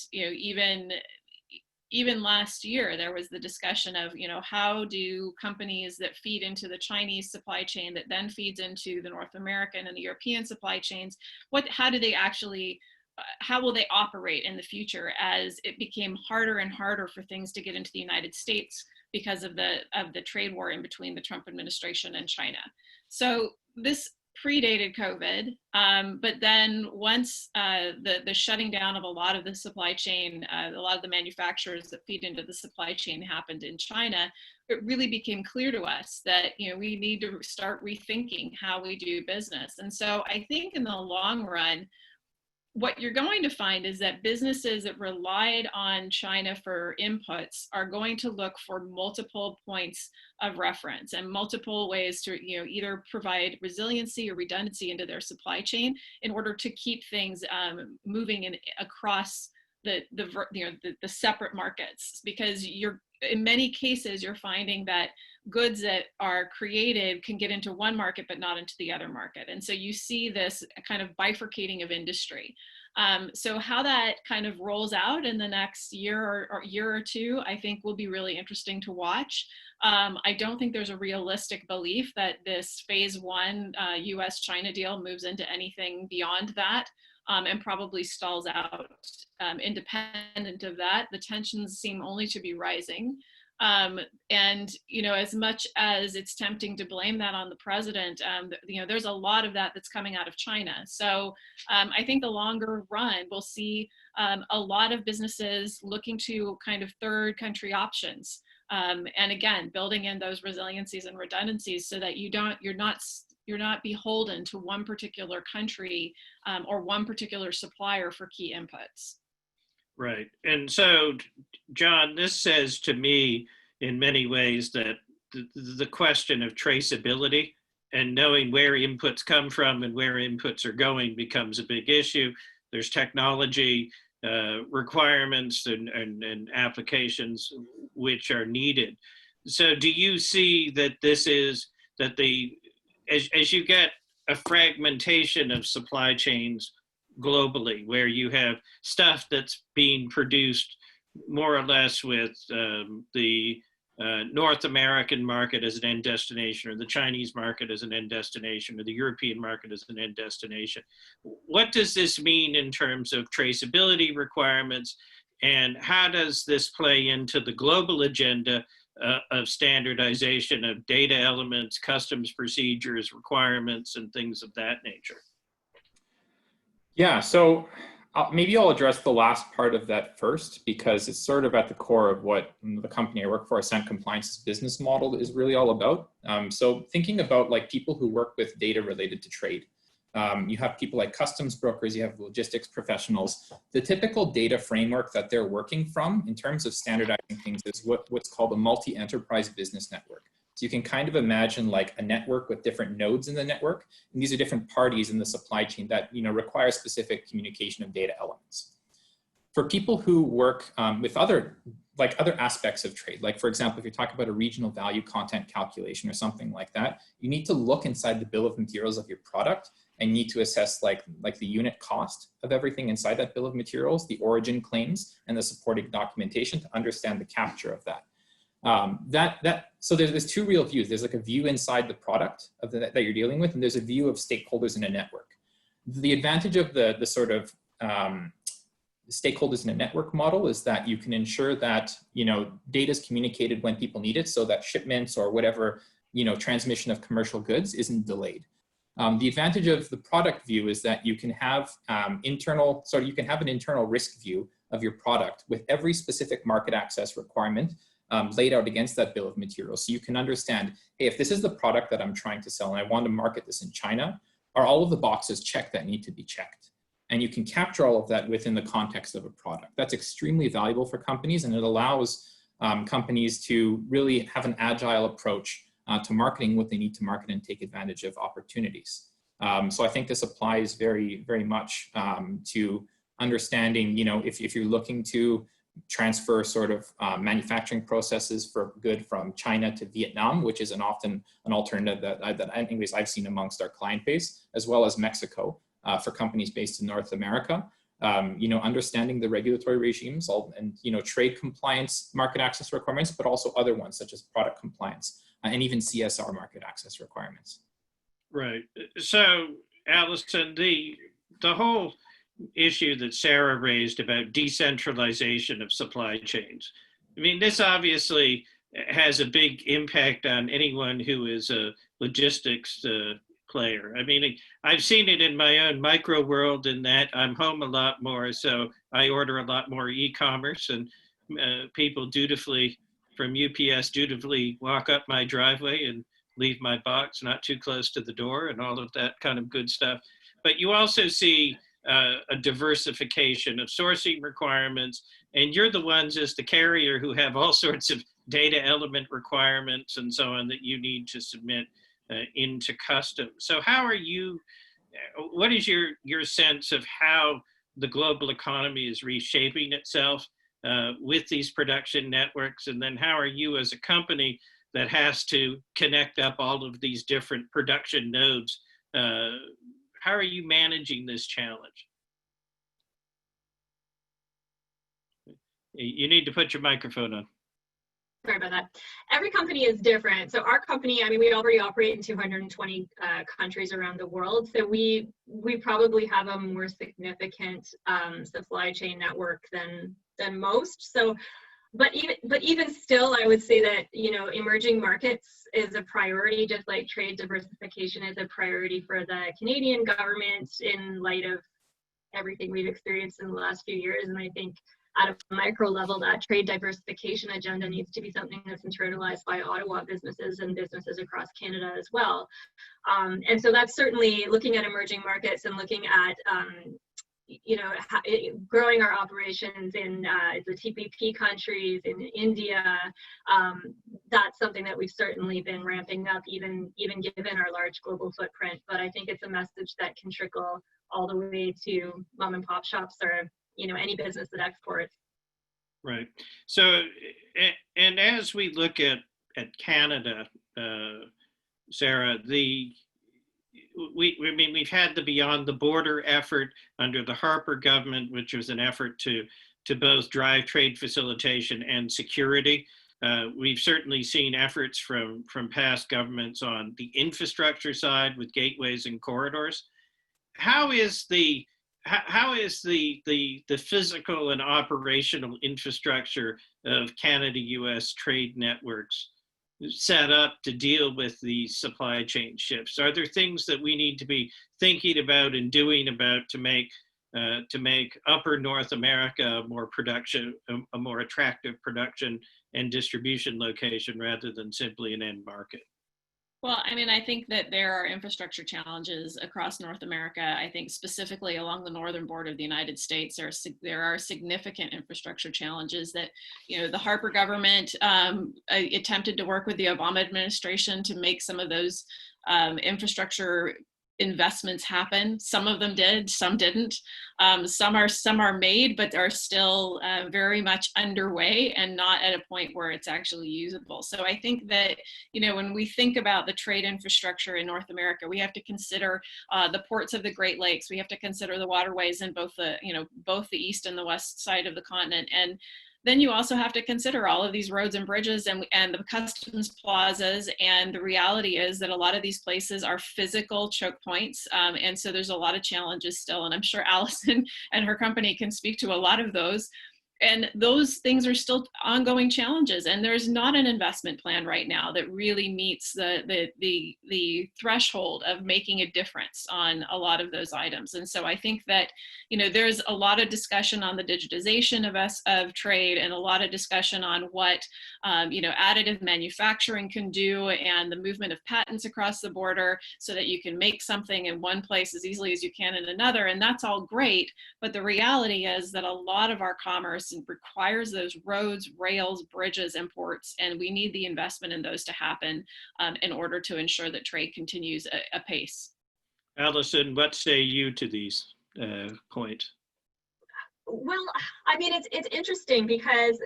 even last year, there was the discussion of, how do companies that feed into the Chinese supply chain that then feeds into the North American and the European supply chains, how will they operate in the future as it became harder and harder for things to get into the United States because of the trade war in between the Trump administration and China? So this predated COVID, but then once the shutting down of a lot of the supply chain, a lot of the manufacturers that feed into the supply chain happened in China, it really became clear to us that we need to start rethinking how we do business. And so I think in the long run, what you're going to find is that businesses that relied on China for inputs are going to look for multiple points of reference and multiple ways to either provide resiliency or redundancy into their supply chain in order to keep things moving across the separate markets, because in many cases you're finding that goods that are created can get into one market but not into the other market, and so you see this kind of bifurcating of industry. So how that kind of rolls out in the next year or two, I think will be really interesting to watch. I don't think there's a realistic belief that this phase one US-China deal moves into anything beyond that. And probably stalls out. Independent of that, the tensions seem only to be rising. And as much as it's tempting to blame that on the president, there's a lot of that that's coming out of China. So I think the longer run, we'll see a lot of businesses looking to kind of third country options. And again, building in those resiliencies and redundancies so that you're not beholden to one particular country or one particular supplier for key inputs. Right. And so, John, this says to me in many ways that the question of traceability and knowing where inputs come from and where inputs are going becomes a big issue. There's technology requirements and applications which are needed. So do you see that this is that as you get a fragmentation of supply chains globally, where you have stuff that's being produced more or less with the North American market as an end destination, or the Chinese market as an end destination, or the European market as an end destination. What does this mean in terms of traceability requirements, and how does this play into the global agenda of standardization of data elements, customs procedures, requirements, and things of that nature? Yeah, so maybe I'll address the last part of that first, because it's sort of at the core of what the company I work for, Assent Compliance's business model is really all about. So thinking about like people who work with data related to trade. You have people like customs brokers, you have logistics professionals. The typical data framework that they're working from in terms of standardizing things is what's called a multi-enterprise business network. So you can kind of imagine like a network with different nodes in the network, and these are different parties in the supply chain that require specific communication of data elements. For people who work with other aspects of trade, like for example, if you're talking about a regional value content calculation or something like that, you need to look inside the bill of materials of your product and need to assess like the unit cost of everything inside that bill of materials, the origin claims, and the supporting documentation to understand the capture of that. So there's two real views. There's like a view inside the product that you're dealing with, and there's a view of stakeholders in a network. The advantage of the sort of stakeholders in a network model is that you can ensure that data is communicated when people need it, so that shipments or whatever transmission of commercial goods isn't delayed. The advantage of the product view is that you can have an internal risk view of your product with every specific market access requirement laid out against that bill of materials. So you can understand, hey, if this is the product that I'm trying to sell and I want to market this in China, are all of the boxes checked that need to be checked? And you can capture all of that within the context of a product. That's extremely valuable for companies, and it allows companies to really have an agile approach to marketing what they need to market and take advantage of opportunities. So I think this applies very, very much to understanding, if you're looking to transfer sort of manufacturing processes for good from China to Vietnam, which is often an alternative that anyways I've seen amongst our client base, as well as Mexico for companies based in North America. Understanding the regulatory regimes and trade compliance, market access requirements, but also other ones such as product compliance and even CSR market access requirements. Right. So, Allison, the whole issue that Sarah raised about decentralization of supply chains. I mean, this obviously has a big impact on anyone who is a logistics player. I mean, I've seen it in my own micro world in that I'm home a lot more, so I order a lot more e-commerce, and people dutifully from UPS dutifully walk up my driveway and leave my box not too close to the door and all of that kind of good stuff. But you also see a diversification of sourcing requirements, and you're the ones as the carrier who have all sorts of data element requirements and so on that you need to submit into customs. So how are you, what is your sense of how the global economy is reshaping itself with these production networks? And then how are you as a company that has to connect up all of these different production nodes, how are you managing this challenge? You need to put your microphone on. Sorry about that. Every company is different. So our company, I mean, we already operate in 220 countries around the world. So we probably have a more significant supply chain network than most. So, but even still, I would say that, you know, emerging markets is a priority, just like trade diversification is a priority for the Canadian government in light of everything we've experienced in the last few years. And I think at a micro level, that trade diversification agenda needs to be something that's internalized by Ottawa businesses and businesses across Canada as well. And so that's certainly looking at emerging markets and looking at, you know, growing our operations in the TPP countries, in India. That's something that we've certainly been ramping up, even given our large global footprint. But I think it's a message that can trickle all the way to mom and pop shops or, you know, any business that exports. Right. So, and as we look at Canada, Sarah, we've had the Beyond the Border effort under the Harper government, which was an effort to both drive trade facilitation and security. We've certainly seen efforts from past governments on the infrastructure side with gateways and corridors. How is the physical and operational infrastructure of Canada-US trade networks set up to deal with these supply chain shifts? Are there things that we need to be thinking about and doing about to make Upper North America a more attractive production and distribution location rather than simply an end market? Well, I mean, I think that there are infrastructure challenges across North America. I think specifically along the northern border of the United States, there are significant infrastructure challenges that, you know, the Harper government attempted to work with the Obama administration to make some of those infrastructure investments happen. Some of them did, some didn't. Some are made, but are still very much underway and not at a point where it's actually usable. So I think that, you know, when we think about the trade infrastructure in North America, we have to consider the ports of the Great Lakes. We have to consider the waterways in both the east and the west side of the continent. And then you also have to consider all of these roads and bridges and the customs plazas. And the reality is that a lot of these places are physical choke points. And so there's a lot of challenges still. And I'm sure Allison and her company can speak to a lot of those. And those things are still ongoing challenges. And there's not an investment plan right now that really meets the threshold of making a difference on a lot of those items. And so I think that, you know, there's a lot of discussion on the digitization of trade and a lot of discussion on what, you know, additive manufacturing can do and the movement of patents across the border so that you can make something in one place as easily as you can in another. And that's all great. But the reality is that a lot of our commerce requires those roads, rails, bridges, and ports, and we need the investment in those to happen in order to ensure that trade continues apace. Allison, what say you to these points? Well, I mean, it's interesting because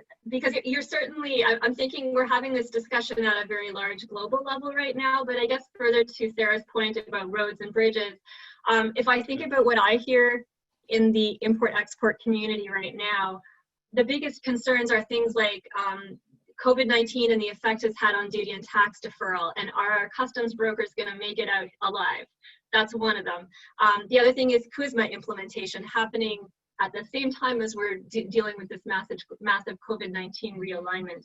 you're certainly, I'm thinking we're having this discussion at a very large global level right now, but I guess further to Sarah's point about roads and bridges, if I think about what I hear in the import-export community right now, the biggest concerns are things like COVID-19 and the effect it's had on duty and tax deferral, and are our customs brokers going to make it out alive? That's one of them. The other thing is CUSMA implementation happening at the same time as we're dealing with this massive COVID-19 realignment.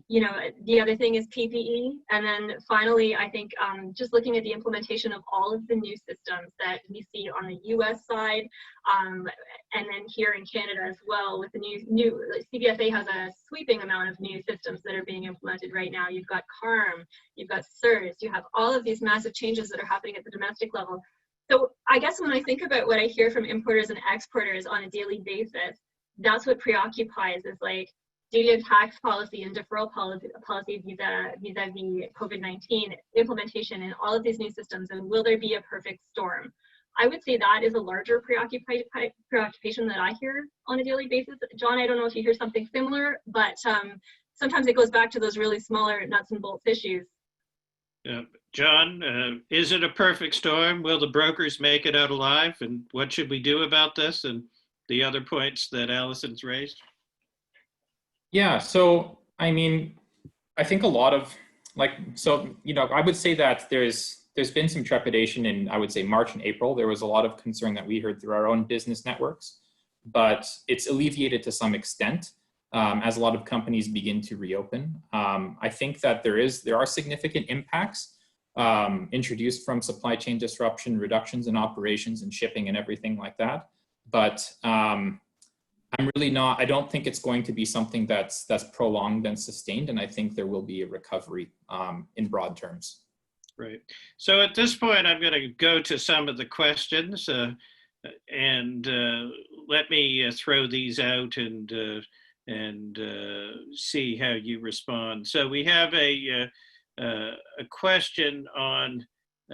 You know, the other thing is PPE. And then finally, I think just looking at the implementation of all of the new systems that we see on the US side, and then here in Canada as well, with the new CBFA has a sweeping amount of new systems that are being implemented right now. You've got CARM, you've got CERS, you have all of these massive changes that are happening at the domestic level. So I guess when I think about what I hear from importers and exporters on a daily basis, that's what preoccupies, is like, duty of tax policy and deferral policy vis-a-vis COVID-19 implementation in all of these new systems, and will there be a perfect storm? I would say that is a larger preoccupation that I hear on a daily basis. John, I don't know if you hear something similar, but sometimes it goes back to those really smaller nuts and bolts issues. John, is it a perfect storm? Will the brokers make it out alive? And what should we do about this and the other points that Allison's raised? Yeah, so I mean, I think a lot of I would say that there's been some trepidation in, I would say, March and April. There was a lot of concern that we heard through our own business networks, but it's alleviated to some extent as a lot of companies begin to reopen. I think that there are significant impacts introduced from supply chain disruption, reductions in operations and shipping and everything like that. But I don't think it's going to be something that's prolonged and sustained, and I think there will be a recovery in broad terms. Right. So at this point, I'm going to go to some of the questions, and let me throw these out and see how you respond. So we have a question on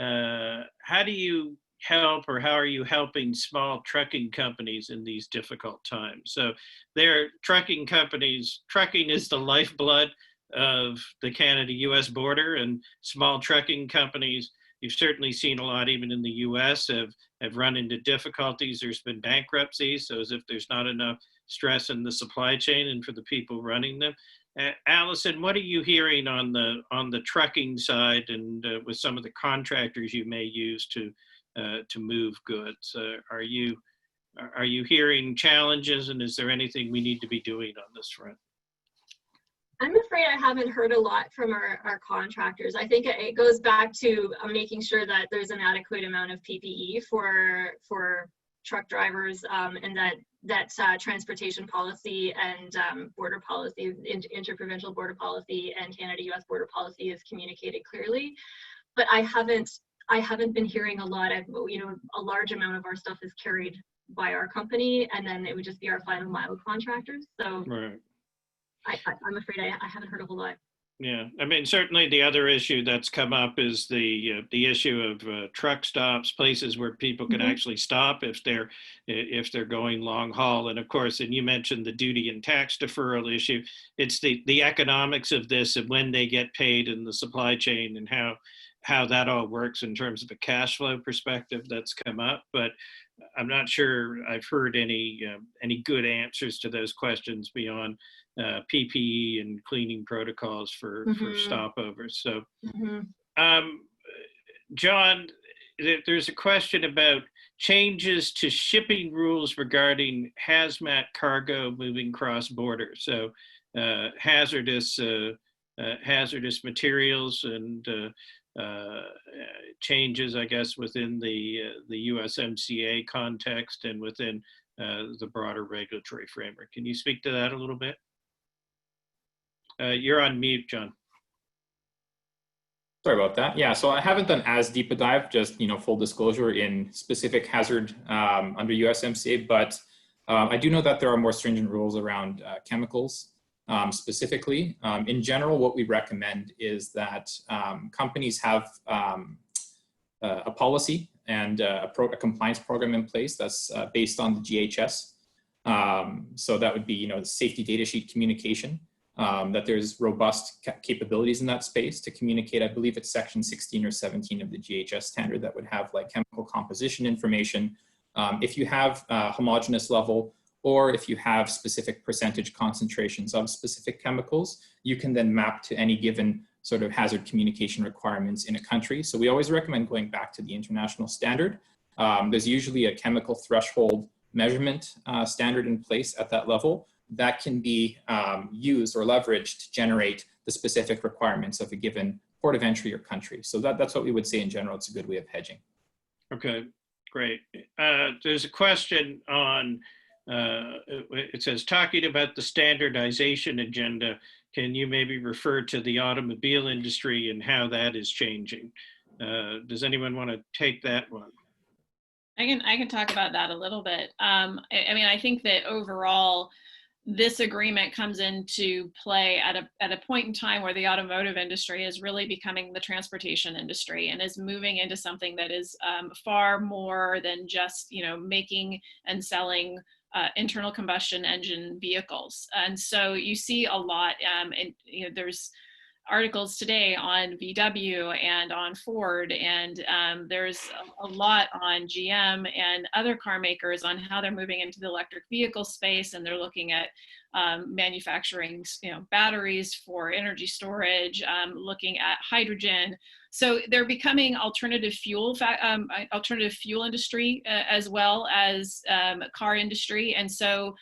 how do you help, or how are you helping small trucking companies in these difficult times? So they're trucking companies. Trucking is the lifeblood of the Canada-US border, and small trucking companies, you've certainly seen a lot even in the US, have run into difficulties. There's been bankruptcies, so as if there's not enough stress in the supply chain and for the people running them. Allison, what are you hearing on the trucking side, and with some of the contractors you may use to move goods? Are you hearing challenges, and is there anything we need to be doing on this front? I'm afraid I haven't heard a lot from our contractors. I think it goes back to making sure that there's an adequate amount of PPE for truck drivers, and that transportation policy and border policy, interprovincial border policy and Canada-US border policy is communicated clearly. But I haven't been hearing a lot of, a large amount of our stuff is carried by our company, and then it would just be our final mile contractors. So right. I'm afraid I haven't heard a whole lot. Yeah, I mean, certainly the other issue that's come up is the issue of truck stops, places where people can actually stop if they're going long haul. And of course, and you mentioned the duty and tax deferral issue. It's the economics of this and when they get paid in the supply chain, and how that all works in terms of a cash flow perspective that's come up. But I'm not sure I've heard any good answers to those questions beyond PPE and cleaning protocols for stopovers. So, John, there's a question about changes to shipping rules regarding hazmat cargo moving cross border. So, hazardous materials and changes, I guess, within the USMCA context and within the broader regulatory framework. Can you speak to that a little bit? You're on mute, John. Sorry about that. Yeah, so I haven't done as deep a dive, just full disclosure, in specific hazard under USMCA, but I do know that there are more stringent rules around chemicals. Specifically, in general, what we recommend is that companies have a policy and a compliance program in place that's based on the GHS. So that would be, the safety data sheet communication, that there's robust capabilities in that space to communicate. I believe it's section 16 or 17 of the GHS standard that would have like chemical composition information. If you have homogeneous level, or if you have specific percentage concentrations of specific chemicals, you can then map to any given sort of hazard communication requirements in a country. So we always recommend going back to the international standard. There's usually a chemical threshold measurement standard in place at that level, that can be used or leveraged to generate the specific requirements of a given port of entry or country. So that's what we would say in general. It's a good way of hedging. Okay, great. There's a question on, it says, talking about the standardization agenda, can you maybe refer to the automobile industry and how that is changing? Does anyone want to take that one? I can talk about that a little bit. I mean, I think that overall, this agreement comes into play at a point in time where the automotive industry is really becoming the transportation industry and is moving into something that is far more than just, you know, making and selling internal combustion engine vehicles. And so you see a lot, and you know, there's articles today on VW and on Ford, and there's a lot on GM and other car makers on how they're moving into the electric vehicle space, and they're looking at manufacturing, you know, batteries for energy storage, looking at hydrogen. So they're becoming alternative fuel industry as well as car industry, and so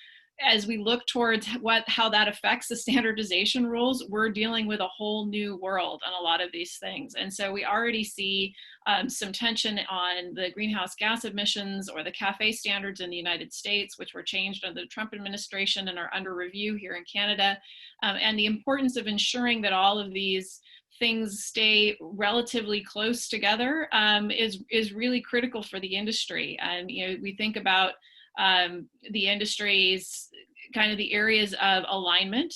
as we look towards how that affects the standardization rules, we're dealing with a whole new world on a lot of these things. And so we already see some tension on the greenhouse gas emissions or the CAFE standards in the United States, which were changed under the Trump administration and are under review here in Canada. And the importance of ensuring that all of these things stay relatively close together is really critical for the industry. And you know, we think about the industry's kind of the areas of alignment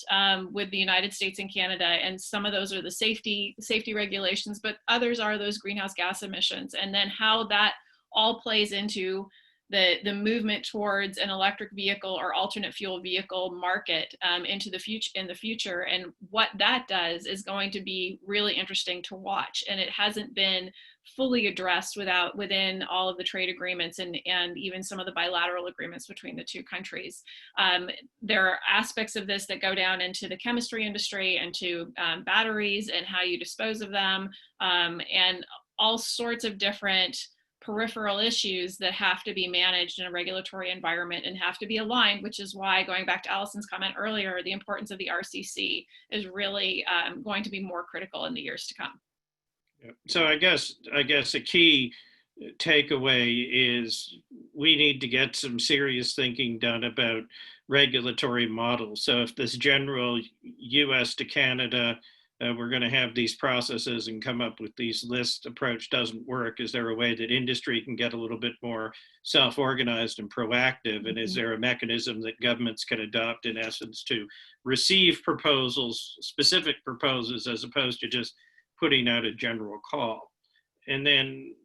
with the United States and Canada, and some of those are the safety regulations, but others are those greenhouse gas emissions, and then how that all plays into the movement towards an electric vehicle or alternate fuel vehicle market into the future, and what that does is going to be really interesting to watch, and it hasn't been fully addressed within all of the trade agreements and even some of the bilateral agreements between the two countries. There are aspects of this that go down into the chemistry industry and to batteries and how you dispose of them, and all sorts of different peripheral issues that have to be managed in a regulatory environment and have to be aligned, which is why, going back to Allison's comment earlier, the importance of the RCC is really going to be more critical in the years to come. So I guess a key takeaway is we need to get some serious thinking done about regulatory models. So if this general US to Canada, we're going to have these processes and come up with these lists approach doesn't work, is there a way that industry can get a little bit more self-organized and proactive? And is there a mechanism that governments can adopt, in essence, to receive proposals, specific proposals, as opposed to just putting out a general call? And then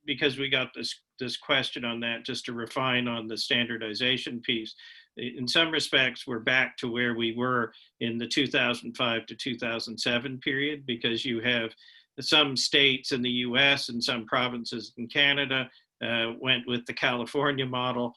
because we got this question on that, just to refine on the standardization piece, in some respects, we're back to where we were in the 2005 to 2007 period, because you have some states in the US and some provinces in Canada went with the California model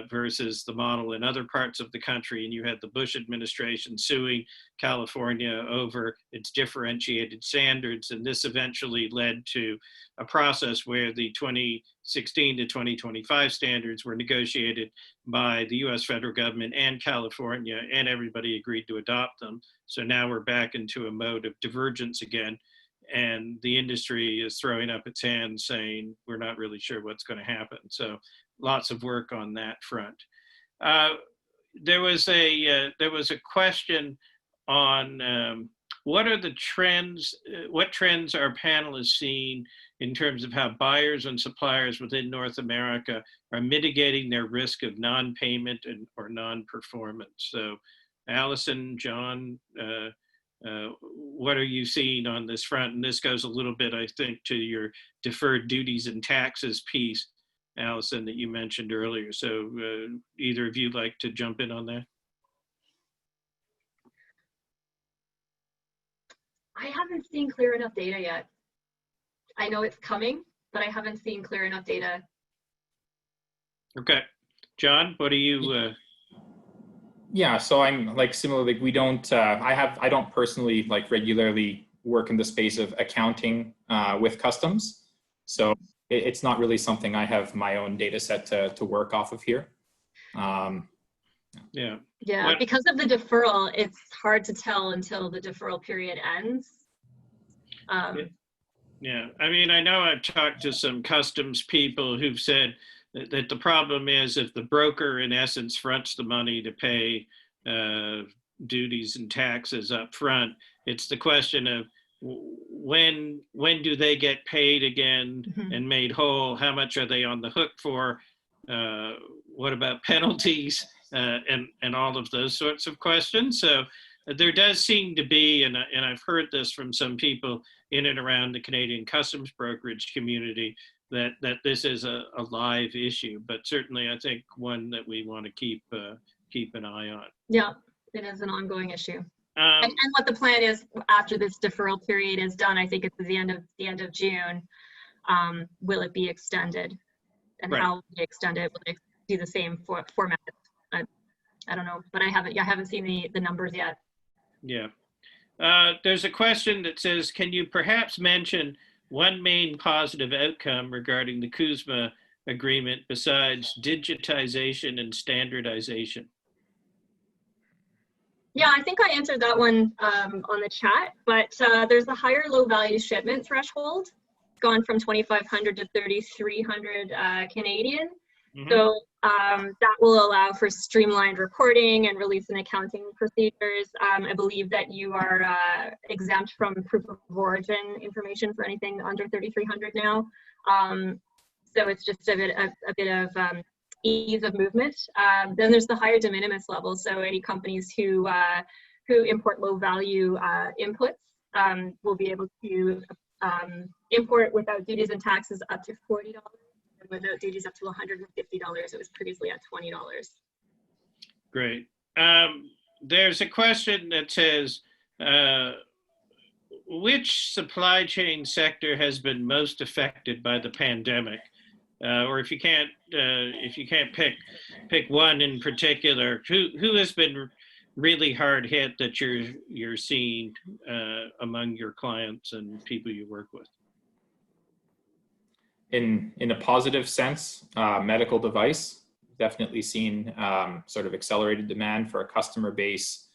versus the model in other parts of the country. And you had the Bush administration suing California over its differentiated standards. And this eventually led to a process where the 2016 to 2025 standards were negotiated by the US federal government and California, and everybody agreed to adopt them. So now we're back into a mode of divergence again. And the industry is throwing up its hands saying, we're not really sure what's going to happen. So lots of work on that front. There was a question on what are the trends, what trends are panelists seeing in terms of how buyers and suppliers within North America are mitigating their risk of non-payment or non-performance? So Allison, John, what are you seeing on this front? And this goes a little bit, I think, to your deferred duties and taxes piece, Allison, that you mentioned earlier. So either of you like to jump in on that? I haven't seen clear enough data yet. I know it's coming, but I haven't seen clear enough data. Okay. John, what do you? Yeah, so I'm like similarly, we don't, I don't personally like regularly work in the space of accounting with customs. So it's not really something I have my own data set to work off of here. Yeah. Yeah, What- because of the deferral, it's hard to tell until the deferral period ends. Yeah, I mean, I know I've talked to some customs people who've said that the problem is if the broker in essence fronts the money to pay duties and taxes up front, it's the question of when do they get paid again and made whole? How much are they on the hook for? What about penalties and all of those sorts of questions? So there does seem to be, and I've heard this from some people in and around the Canadian customs brokerage community, that this is a live issue, but certainly I think one that we want to keep an eye on. Yeah, it is an ongoing issue. And what the plan is after this deferral period is done, I think it's the end of June. Will it be extended, and Right. how will it be extended? Will they do the same format? I don't know, but I haven't seen the numbers yet. Yeah. There's a question that says, can you perhaps mention one main positive outcome regarding the CUSMA agreement besides digitization and standardization? Yeah, I think I answered that one on the chat, but there's a higher low value shipment threshold, gone from 2,500 to 3,300 Canadian. Mhm. So that will allow for streamlined reporting and release and accounting procedures. I believe that you are exempt from proof of origin information for anything under 3,300 now. So it's just a bit of ease of movement. Then there's the higher de minimis level. So any companies who import low value inputs will be able to import without duties and taxes up to $40. Without duties up to $150. It was previously at $20. Great. There's a question that says, which supply chain sector has been most affected by the pandemic? Or if you can't pick one in particular, who has been really hard hit that you're seeing among your clients and people you work with? In a positive sense, medical device, definitely seen sort of accelerated demand for a customer base,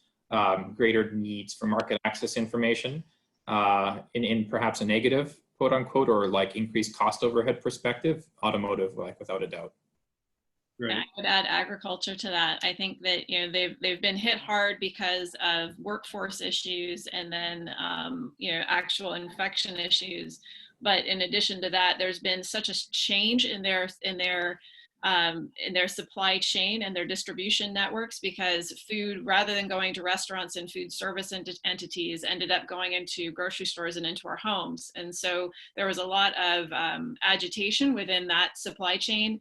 greater needs for market access information. In perhaps a negative, quote unquote, or like increased cost overhead perspective, automotive, like without a doubt. Right. I would add agriculture to that. I think that they've been hit hard because of workforce issues and then actual infection issues. But in addition to that, there's been such a change in their supply chain and their distribution networks, because food, rather than going to restaurants and food service entities, ended up going into grocery stores and into our homes. And so there was a lot of agitation within that supply chain,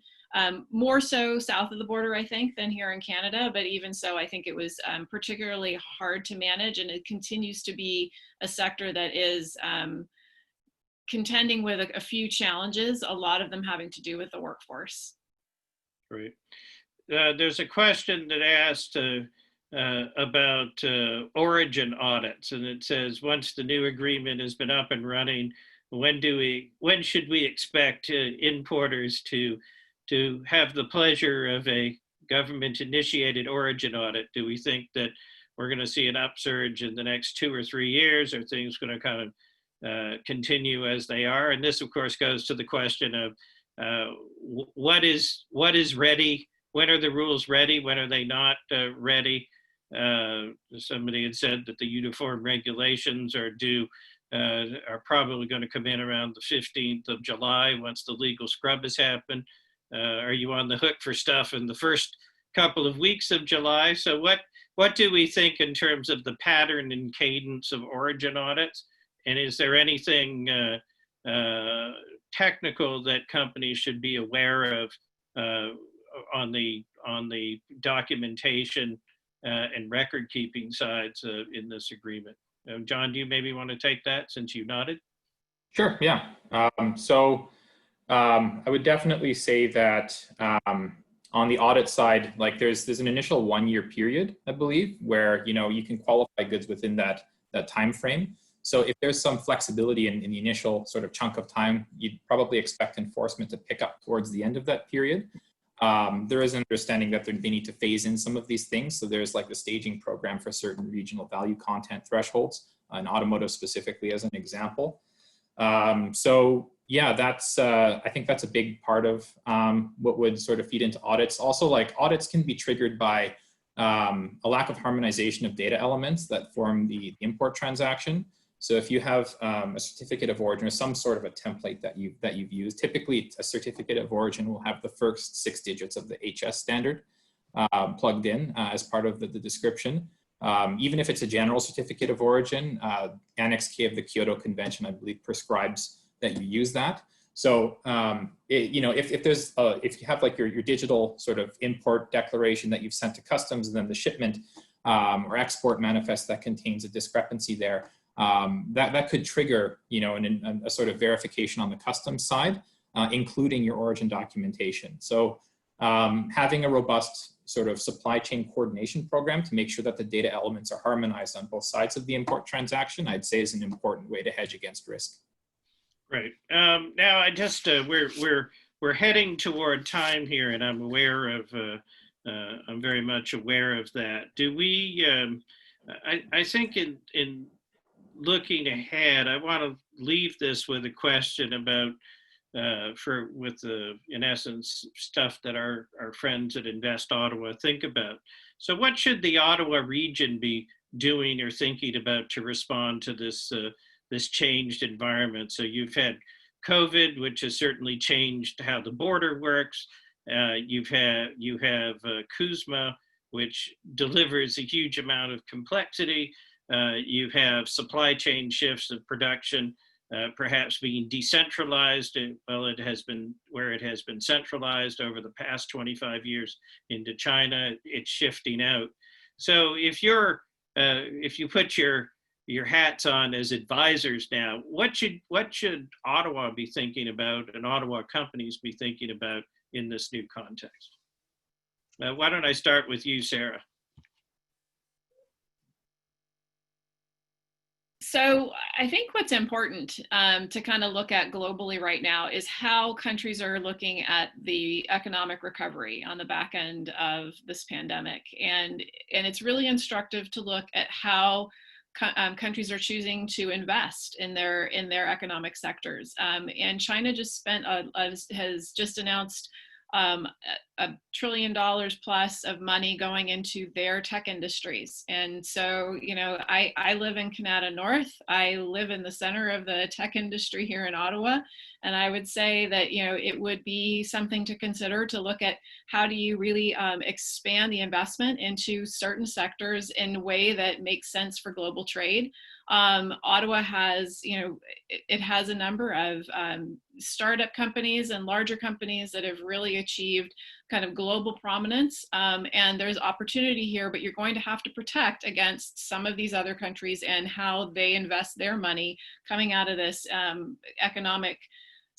more so south of the border, I think, than here in Canada. But even so, I think it was particularly hard to manage, and it continues to be a sector that is contending with a few challenges, a lot of them having to do with the workforce. Great. There's a question that asked about origin audits, and it says, once the new agreement has been up and running, when should we expect importers to have the pleasure of a government-initiated origin audit? Do we think that we're going to see an upsurge in the next 2 or 3 years? Are things going to kind of continue as they are? And this, of course, goes to the question of what is ready? When are the rules ready? When are they not ready? Somebody had said that the uniform regulations are probably going to come in around the 15th of July once the legal scrub has happened. Are you on the hook for stuff in the first couple of weeks of July? So what do we think in terms of the pattern and cadence of origin audits? And is there anything technical that companies should be aware of on the documentation and record keeping sides in this agreement? John, do you maybe want to take that since you nodded? Sure, yeah. I would definitely say that on the audit side, like there's an initial 1-year period, I believe, where you can qualify goods within that time frame. So if there's some flexibility in the initial sort of chunk of time, you'd probably expect enforcement to pick up towards the end of that period. There is an understanding that they need to phase in some of these things. So there's like the staging program for certain regional value content thresholds, in automotive specifically as an example. So yeah, that's, I think that's a big part of what would sort of feed into audits. Also, like audits can be triggered by a lack of harmonization of data elements that form the import transaction. So if you have a certificate of origin or some sort of a template that you've used, typically a certificate of origin will have the first 6 digits of the HS standard plugged in as part of the description. Even if it's a general certificate of origin, Annex K of the Kyoto Convention, I believe, prescribes that you use that. So, you know, if you have like your digital sort of import declaration that you've sent to customs, and then the shipment or export manifest that contains a discrepancy there, that could trigger, you know, a sort of verification on the customs side, including your origin documentation. So having a robust sort of supply chain coordination program to make sure that the data elements are harmonized on both sides of the import transaction, I'd say is an important way to hedge against risk. Right. Now, I just we're heading toward time here, and I'm aware of I'm very much aware of that. Do we? I think in looking ahead, I want to leave this with a question about in essence stuff that our friends at Invest Ottawa think about. So, what should the Ottawa region be doing or thinking about to respond to this? This changed environment. So you've had COVID, which has certainly changed how the border works. You have CUSMA, which delivers a huge amount of complexity. You have supply chain shifts of production, perhaps being decentralized. Well, it has been where it has been centralized over the past 25 years into China. It's shifting out. So if you put your hats on as advisors now, what should Ottawa be thinking about and Ottawa companies be thinking about in this new context? Why don't I start with you, Sarah? So I think what's important to kind of look at globally right now is how countries are looking at the economic recovery on the back end of this pandemic. And it's really instructive to look at how countries are choosing to invest in their economic sectors. And China has just announced $1 trillion plus of money going into their tech industries. And so, you know, I live in Canada North. I live in the center of the tech industry here in Ottawa. And I would say that, you know, it would be something to consider to look at how do you really expand the investment into certain sectors in a way that makes sense for global trade. Ottawa has, you know, it has a number of startup companies and larger companies that have really achieved kind of global prominence. And there's opportunity here, but you're going to have to protect against some of these other countries and how they invest their money coming out of this economic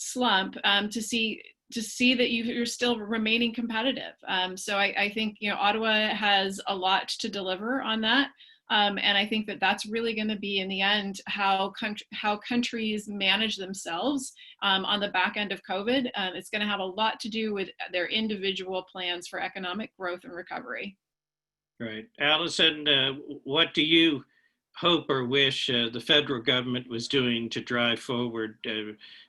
slump to see that you're still remaining competitive. So I think, you know, Ottawa has a lot to deliver on that. And I think that that's really going to be, in the end, how countries manage themselves on the back end of COVID. It's going to have a lot to do with their individual plans for economic growth and recovery. Right. Allison, what do you hope or wish the federal government was doing to drive forward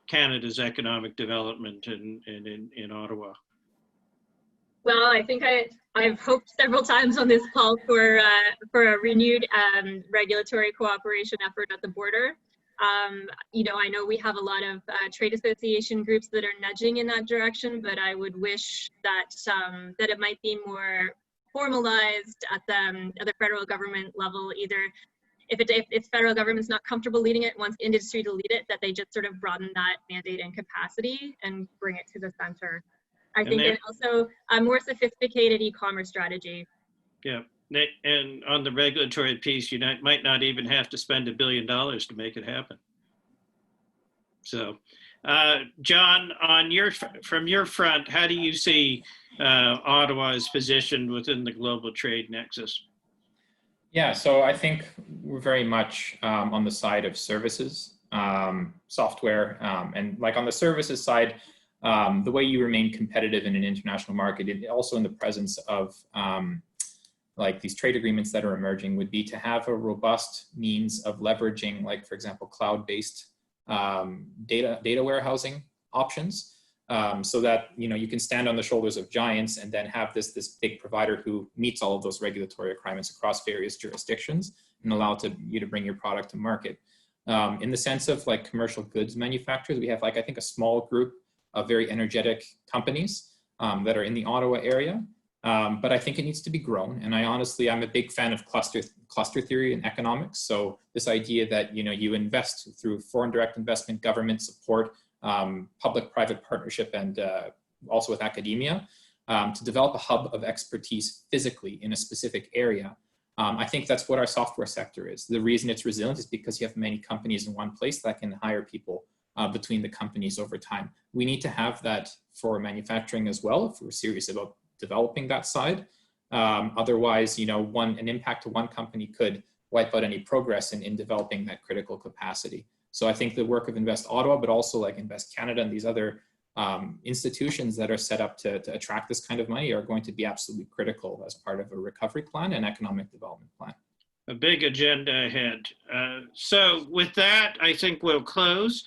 Canada's economic development in Ottawa? Well, I think I've hoped several times on this call for a renewed regulatory cooperation effort at the border. You know, I know we have a lot of trade association groups that are nudging in that direction, but I would wish that that it might be more formalized at the federal government level. Either if federal government's not comfortable leading it, wants industry to lead it, that they just sort of broaden that mandate and capacity and bring it to the center. I think and also a more sophisticated e-commerce strategy. Yeah, and on the regulatory piece, you might not even have to spend $1 billion to make it happen. So, John, from your front, how do you see Ottawa is positioned within the global trade nexus? Yeah, so I think we're very much on the side of services, software, and like on the services side, the way you remain competitive in an international market, also in the presence of like these trade agreements that are emerging, would be to have a robust means of leveraging, like, for example, cloud-based data warehousing options, so that you can stand on the shoulders of giants and then have this big provider who meets all of those regulatory requirements across various jurisdictions and allow you to bring your product to market. In the sense of like commercial goods manufacturers, we have, like, I think, a small group of very energetic companies that are in the Ottawa area. But I think it needs to be grown. And I'm a big fan of cluster theory in economics. So this idea that, you invest through foreign direct investment, government support, public-private partnership, and also with academia, to develop a hub of expertise physically in a specific area. I think that's what our software sector is. The reason it's resilient is because you have many companies in one place that can hire people between the companies over time. We need to have that for manufacturing as well, if we're serious about developing that side. Otherwise, an impact to one company could wipe out any progress in developing that critical capacity. So I think the work of Invest Ottawa, but also like Invest Canada and these other institutions that are set up to attract this kind of money, are going to be absolutely critical as part of a recovery plan and economic development plan. A big agenda ahead. So with that, I think we'll close.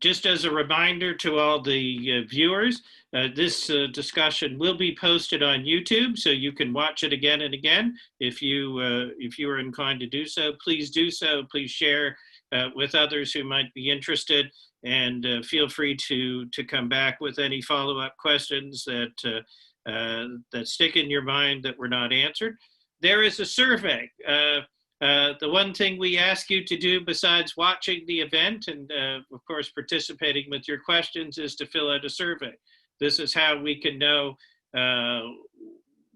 Just as a reminder to all the viewers, this discussion will be posted on YouTube, so you can watch it again and again. If you are inclined to do so, please do so. Please share with others who might be interested, and feel free to come back with any follow-up questions that stick in your mind that were not answered. There is a survey. The one thing we ask you to do besides watching the event and of course participating with your questions is to fill out a survey. This is how we can know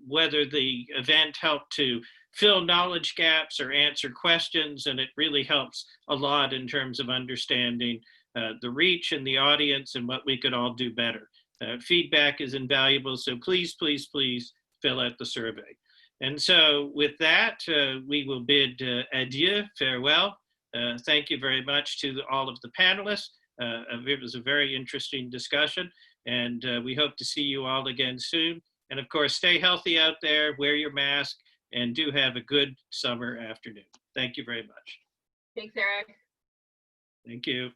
whether the event helped to fill knowledge gaps or answer questions, and it really helps a lot in terms of understanding the reach and the audience and what we could all do better. Feedback is invaluable, so please, please, please fill out the survey. And so with that, we will bid adieu, farewell. Thank you very much to all of the panelists. It was a very interesting discussion, and we hope to see you all again soon. And of course, stay healthy out there, wear your mask, and do have a good summer afternoon. Thank you very much. Thanks, Eric. Thank you.